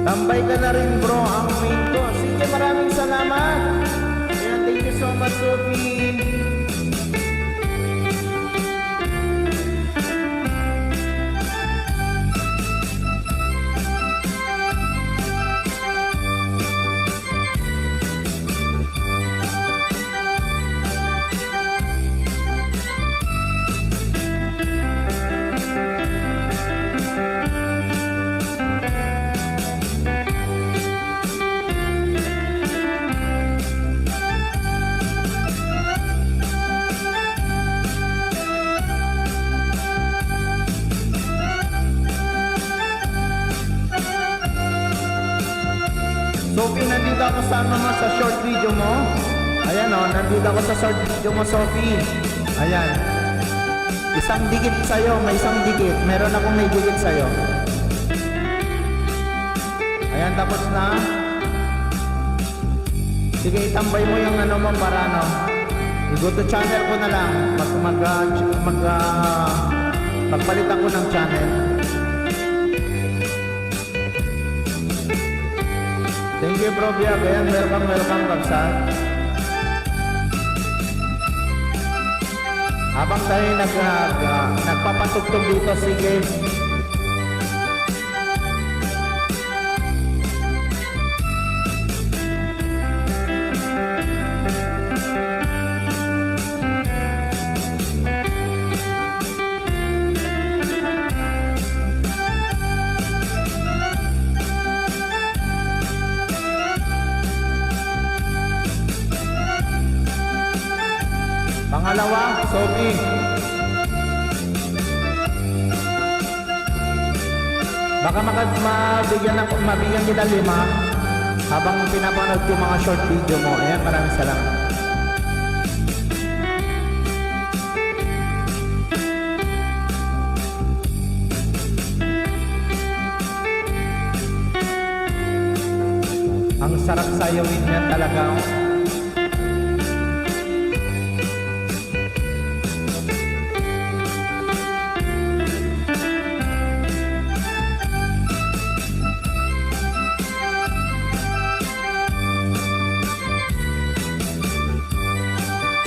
Tambay ka na rin bro ang main ko. Sige, maraming salamat. Ayan, thank you so much, Sophie. Sophie, nandito ako sa short video mo. Ayan o, nandito ako sa short video mo, Sophie. Ayan. Isang dikit sa'yo, may isang dikit. Meron akong may dikit sa'yo. Ayan, tapos na. Sige, itambay mo yung ano mo para ano. I-go to channel ko na lang. Magpalit ako ng channel. Thank you, Bro Biag. Ayan, welcome, Kapsat. Habang tayo nagpapatugtog dito, sige. Pangalawa, Sophie. Baka mabigyan kita 5 habang pinapanood ko mga short video mo. Ayan, maraming salamat. Ang sarap sayawin niya talaga.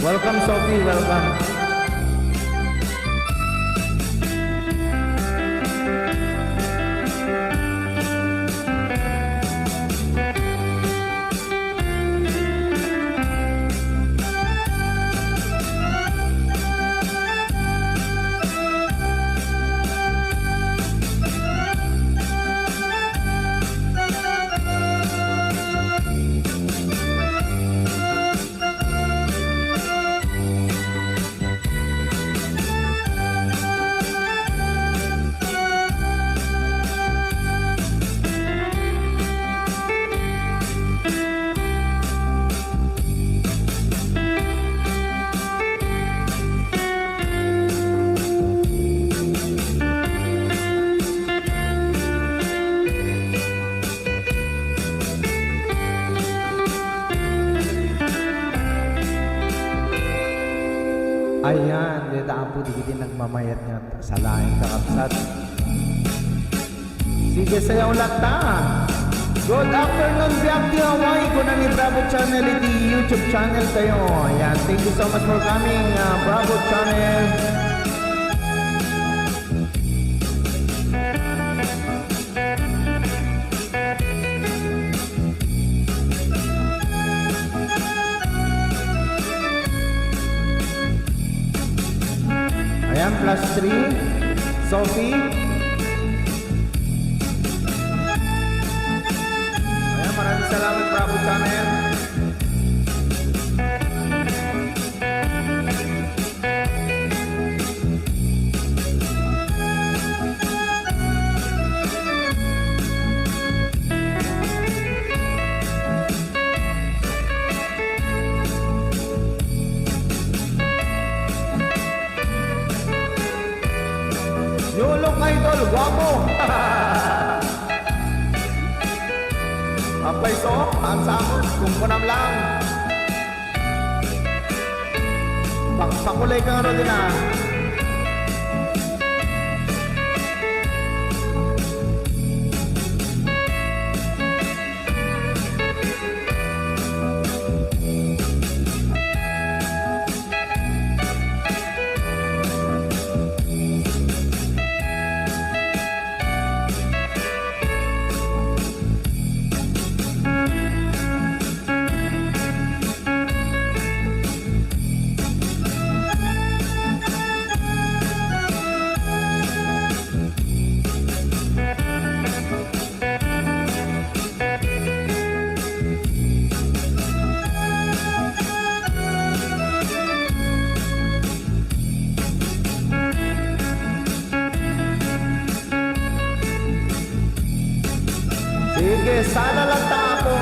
Welcome, Sophie. Welcome. Ayan, dito po di nagmamayat niya sa laing kakapsat. Sige, sayaw lang ta. Good afternoon, Biakti Hawaii. Kung na ni Bravo Channel, iti YouTube channel tayo. Ayan, thank you so much for coming, Bravo Channel. Ayan, +3. Sophie. Ayan, maraming salamat, Bravo Channel. Yulong idol, guwapo! Apay so, ang sakot, kung kunam lang. Pakulay ka nga rin din ah. Sige, sana lang tapo.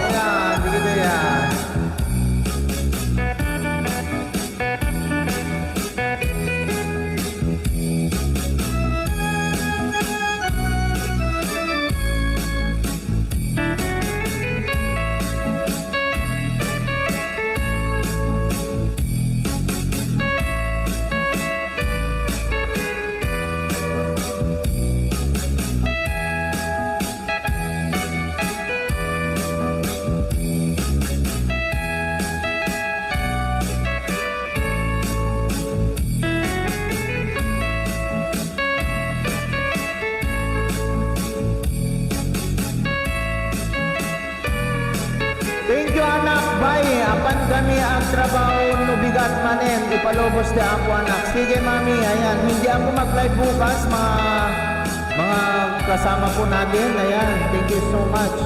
Ayan, sige na yan. Thank you anak, bye. Apan kami ang trabaho no bigat manen. Ipalobos di ako anak. Sige mami, ayan. Hindi ako mag-live bukas, mga kasama po natin. Ayan, thank you so much.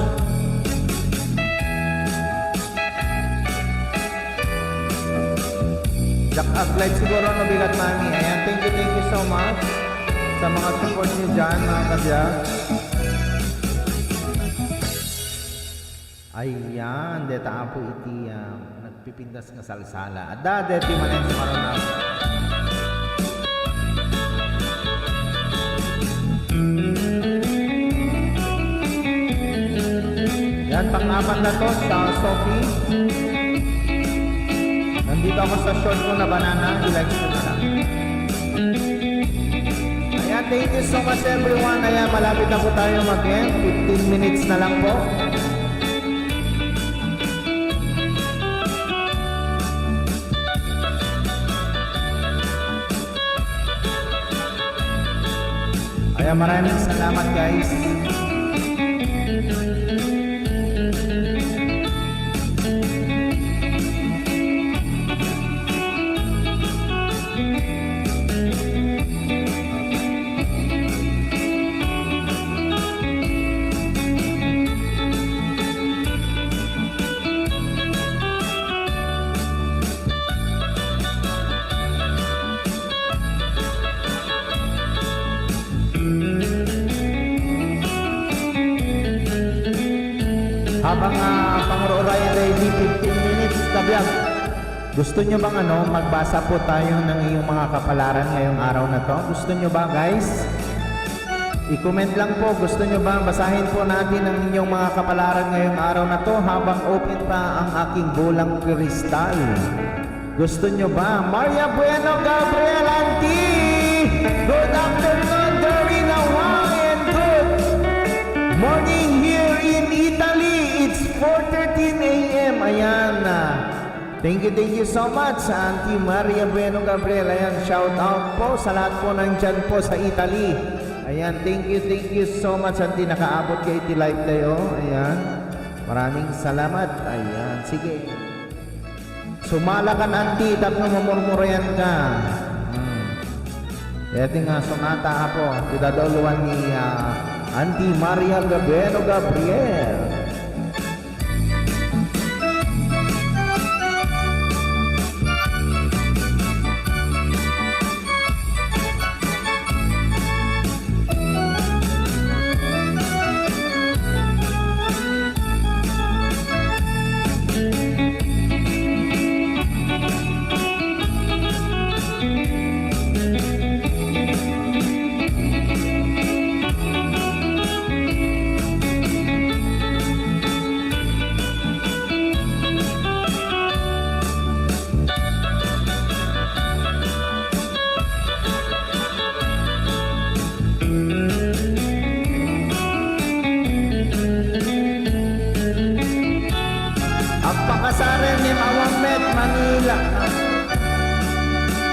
Live siguro no bigat mami. Ayan, thank you so much sa mga support niyo dyan, mga kabyak. Ayan, deta po iti nagpipindas nga salsala. Ada, deti manen sa maroon. Yan, pang-apat na to sa Sophie. Nandito ako sa short ko na banana. I-like ko na lang. Ayan, thank you so much everyone. Ayan, malapit na po tayo mag-end. 15 minutes na lang po. Kaya maraming salamat guys. Habang pang-Ryan Ready 15 minutes kabiyag. Gusto nyo bang magbasa po tayo ng iyong mga kapalaran ngayong araw na to? Gusto nyo ba guys? I-comment lang po, gusto nyo ba basahin po natin ang inyong mga kapalaran ngayong araw na to habang open pa ang aking bulang kristal? Gusto nyo ba? Maria Bueno, Gabriel Anti! Good afternoon, Dorina Wang, and good morning here in 4:13 a.m. Ayan na. Thank you so much sa Auntie Maria Bueno Gabriel. Ayan, shout out po sa lahat po nandyan po sa Italy. Ayan, thank you so much Auntie. Nakaabot kay Iti Live tayo. Ayan, maraming salamat. Ayan, sige. Sumala ka na Auntie, tapos mamurmurayan ka. Ito nga, sumata ako. Idadoluan ni Auntie Maria Bueno Gabriel. Pakasaran ni Awamet Manila.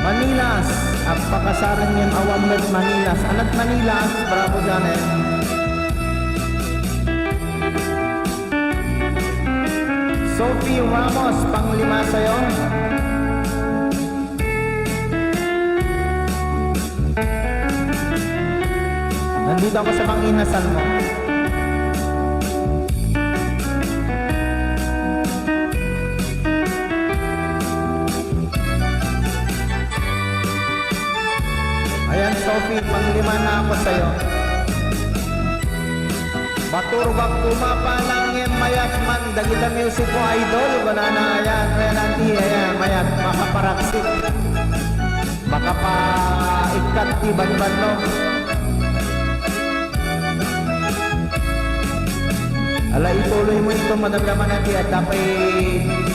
Manilas. Ang pakasaran ni Awamet Manilas. Anak Manilas. Bravo Janet. Sophie Ramos. Panglima sa'yo. Nandito ako sa panginasal mo. Ayan, Sophie, panglima na ako sa'yo. Baturbak tumapalang yung mayat man, dagita music ko idol, banana, ayan, Auntie, ayan, mayat, makaparaksik. Makapaikat, iban-ban, no? Ala, ituloy mo ito, madamdaman natin, at dapat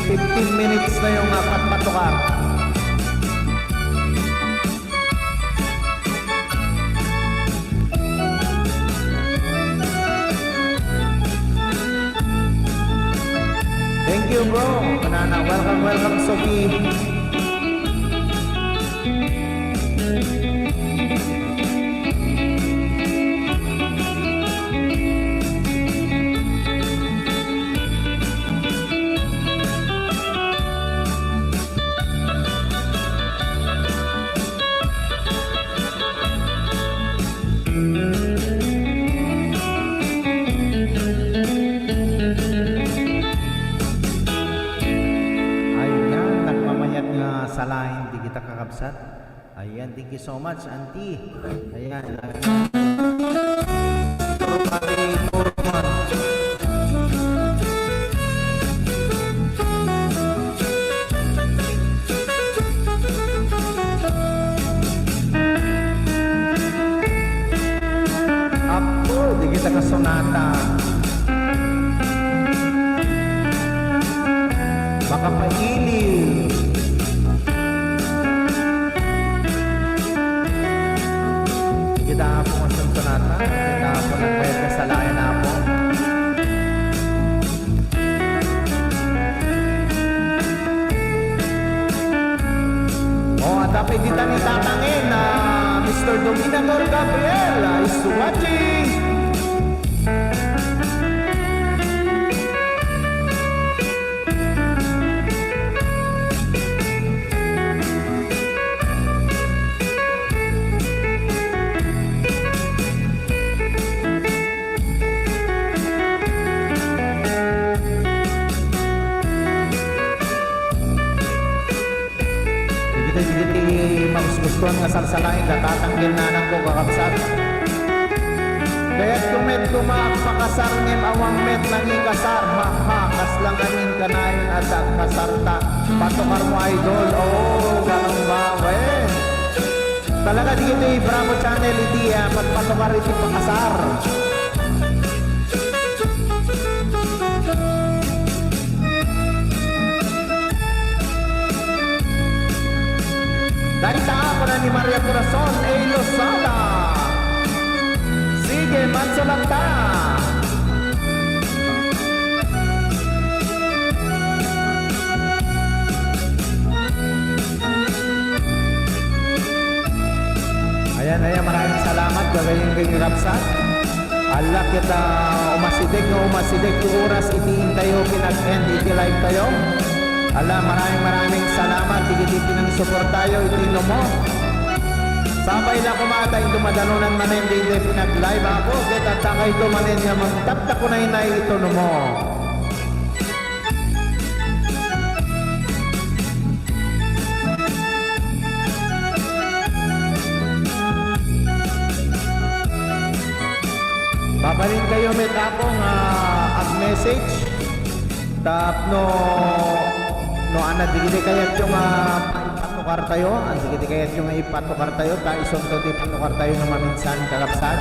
15 minutes na yung patpatukar. Thank you, bro. Banana, welcome, Sophie. Salahin, di kita kakabsat. Ayan, thank you so much, Auntie. Ayan. Apo, di kita kasonata. Baka pailiw. Kita po ang sonata. Kita po nagbayad ka sa lain na po. At dapat dito ni tatangin na Mr. Dominador Gabriel is watching. Gustuhan nga sarsalain, katatanggil na nang ko kakabsat. Kaya't kumet kumaak pakasar ngem awang met nang ikasar. Ha, kaslang amin kanayon at kasarta. Patokar mo idol, ganang bawe. Talaga dito Bravo Channel, iti patpatokar iti pakasar. Darita ako na ni Maria Corazon A. Lozada. Sige, manso lang ta. barangay nga kapsat. Ala kita umasidig nga umasideg yung oras itiintay o pinag-end iti live tayo. Ala maraming salamat iti pinang support tayo itino mo. Sabay na kumata yung dumadanunan manin di pinag-live ako. Kita takay dumanin nga magtapta ko na inay ito no mo. Babalin kayo met akong ag-message. Tap no ana digiti kayat yung ipatukar tayo. Digiti kayat yung ipatukar tayo. Ta isunto di patukar tayo no maminsan kakapsat.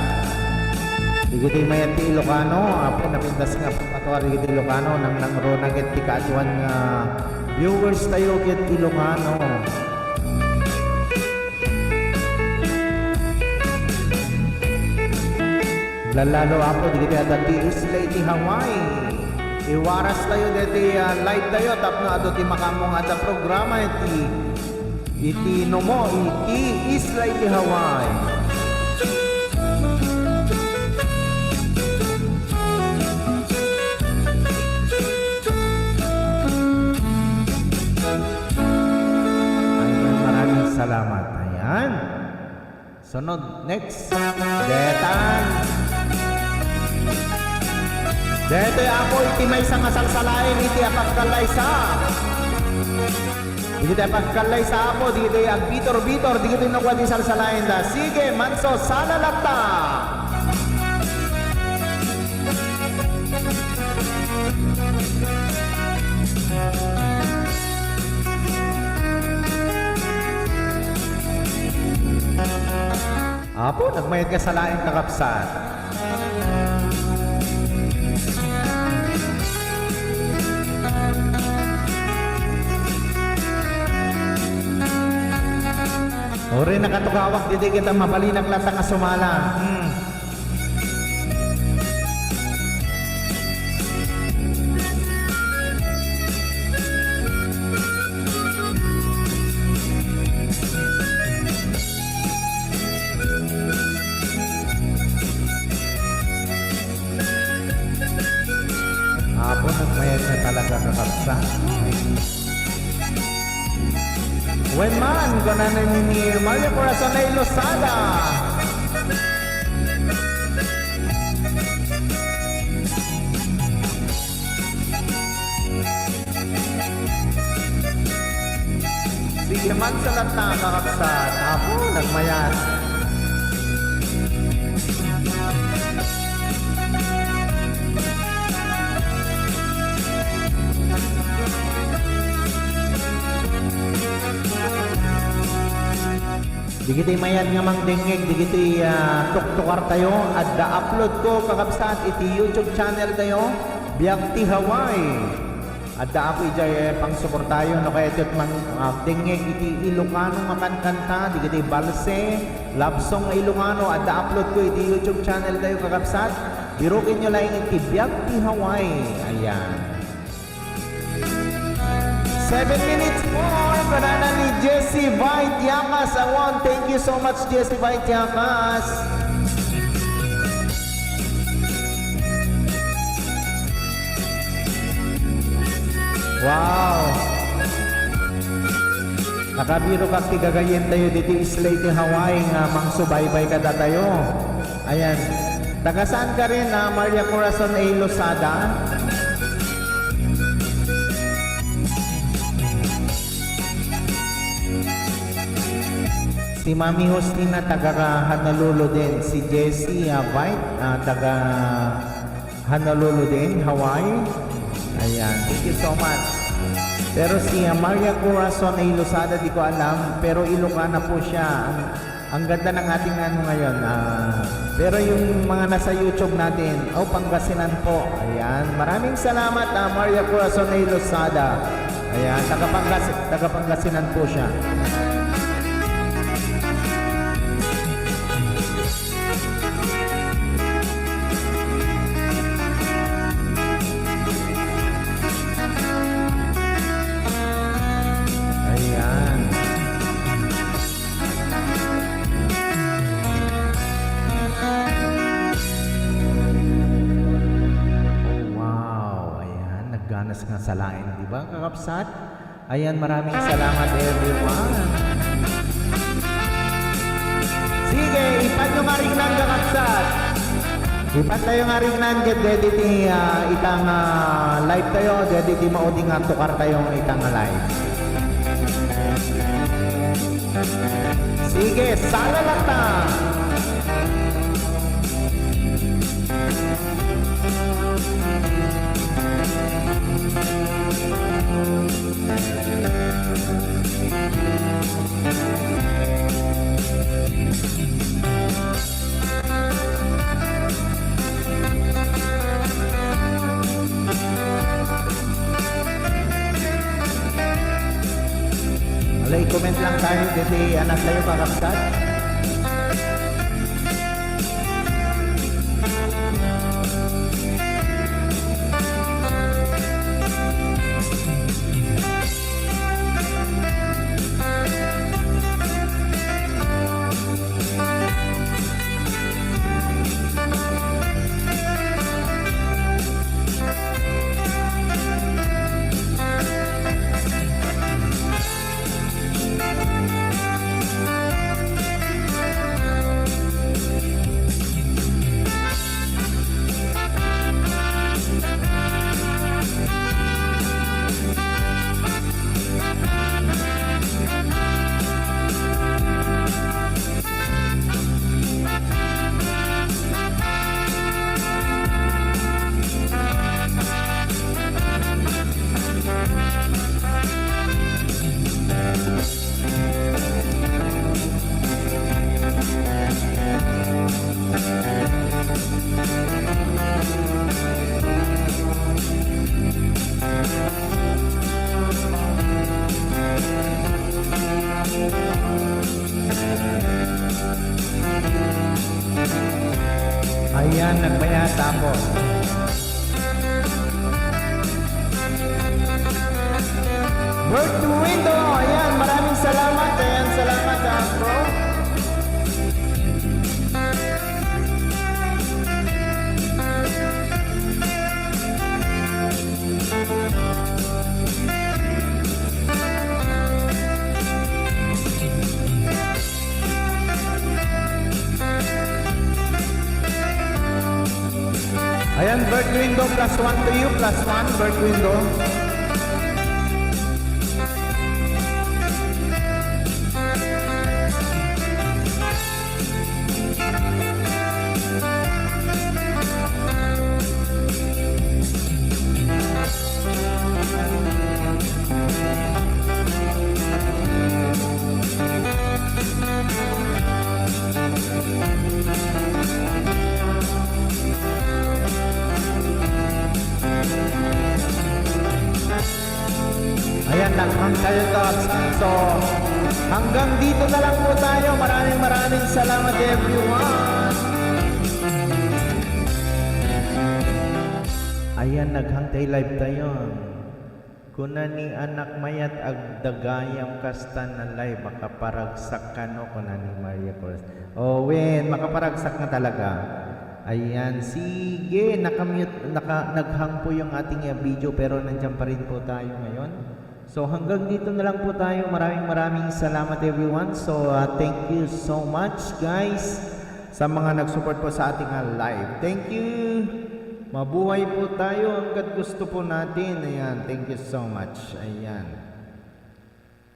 Digiti mayat ti Ilocano. Apo napintas nga patukar digiti Ilocano. Nang rona ket ti kaatuan nga viewers tayo ket Ilocano. Lalalo ako digiti adati isla iti Hawaii. Iwaras tayo diti live tayo tapno ato ti makamong ada programa iti nomo iti isla iti Hawaii. Ayan, maraming salamat. Ayan. Sunod, next. Detan. Dito ako iti may sa masalsalain iti apagkalaysa. Iti apagkalaysa ako dito ang bitor-bitor dito nakuha ti salsalain da. Sige, manso salalata. Apo, nagmayad ka sa laing kakapsat. Uri nakatukawak dito kita mabalinag lata nga sumala. Apo, nagmayad na talaga kakapsa. When man, gana ni Maria Corazon ay Losada. Sige man sa lata kakapsat. Apo, nagmayad. Digiti mayan nga mangdengeg, digiti tuktukar tayo at da-upload ko kakabsat iti YouTube channel tayo, Biak ti Hawaii. At da ako ijay pang support tayo no kaya ito dengeg iti Ilocano makankanta, digiti balse, love song nga Ilocano at da-upload ko iti YouTube channel tayo kakabsat. Birukin nyo lang iti Biak ti Hawaii. Ayan. 7 minutes more, banana ni Jessie Vaitiakas. Thank you so much, Jessie Vaitiakas. Wow! Nakabiro kang tigagayin tayo dito isla iti Hawaii nga mangsubaybay ka tayo. Ayan. Tagasaan ka rin na Maria Corazon A. Losada. Si Mami Hostina taga Honolulu din. Si Jessie White taga Honolulu din, Hawaii. Ayan, thank you so much. Pero si Maria Corazon ay Losada, di ko alam. Pero Ilocana po siya. Ang ganda ng ating ano ngayon. Pero yung mga nasa YouTube natin, Pangasinan po. Ayan, maraming salamat Maria Corazon ay Losada. Ayan, taga Pangasinan po siya. kakabsat. Ayan, maraming salamat everyone. Sige, ipan nyo nga rin ng kakabsat. Ipan tayo nga rin ng dedi ti itang live tayo. Dedi ti mauding nga tukar tayong itang live. Sige, salalata. Alay, comment lang tayo kasi anak tayo kakabsat. Ayan, nagbayata po. Bird to window. Ayan, maraming salamat. Ayan, salamat bro. Ayan, bird window plus 1 to you, plus 1, bird window. Ayan, naghang tayo kakabsat. So, hanggang dito na lang po tayo. Maraming salamat everyone. Ayan, naghang tayo live tayo. Kuna ni anak mayat agdagayam kasta na live, makaparagsak ka no, kuna ni Maria Cruz. Oh, Win, makaparagsak na talaga. Ayan, sige, naghang po yung ating video pero nandiyan pa rin po tayo ngayon. So hanggang dito na lang po tayo. Maraming salamat everyone. So thank you so much guys sa mga nag-support po sa ating live. Thank you. Mabuhay po tayo hanggat gusto po natin. Ayan, thank you so much. Ayan.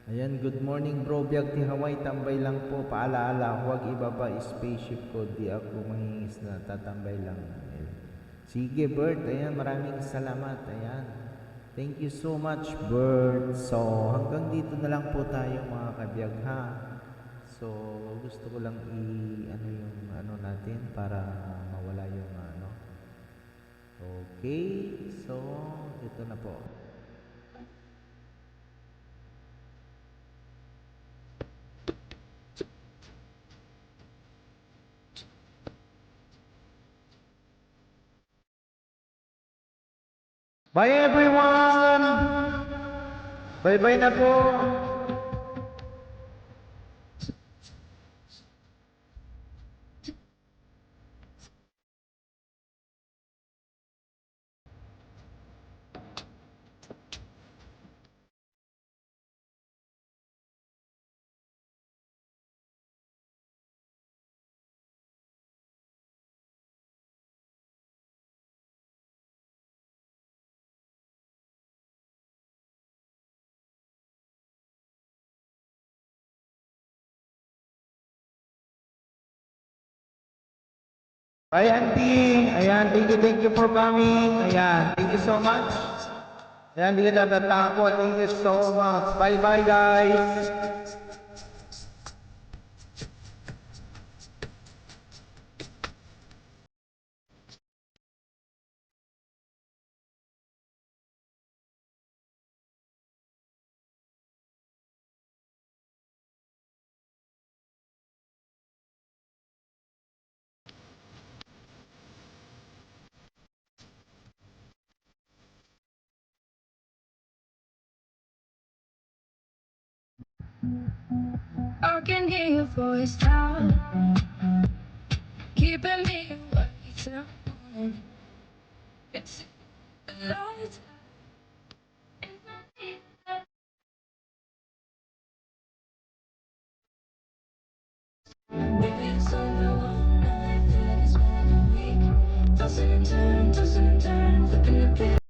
Ayan, good morning bro. Biag ti Hawaii, tambay lang po. Paalaala, huwag ibaba spaceship ko. Di ako mahingis na, tatambay lang. Sige Bert, ayan, maraming salamat. Ayan. Thank you so much, Bert. So, hanggang dito na lang po tayo mga kabiyag ha. So, gusto ko lang yung natin para mawala yung Okay. So, ito na po. Bye everyone! Bye-bye na po! Bye, Auntie. Ayan, thank you for coming. Ayan, thank you so much. Ayan, hindi ka natatakot. Thank you so much. Bye-bye, guys. I can hear your voice now, keeping me awake till morning. It's a light in my ear. Maybe it's over one night, then it's been a week. Tossing and turn, flipping the page.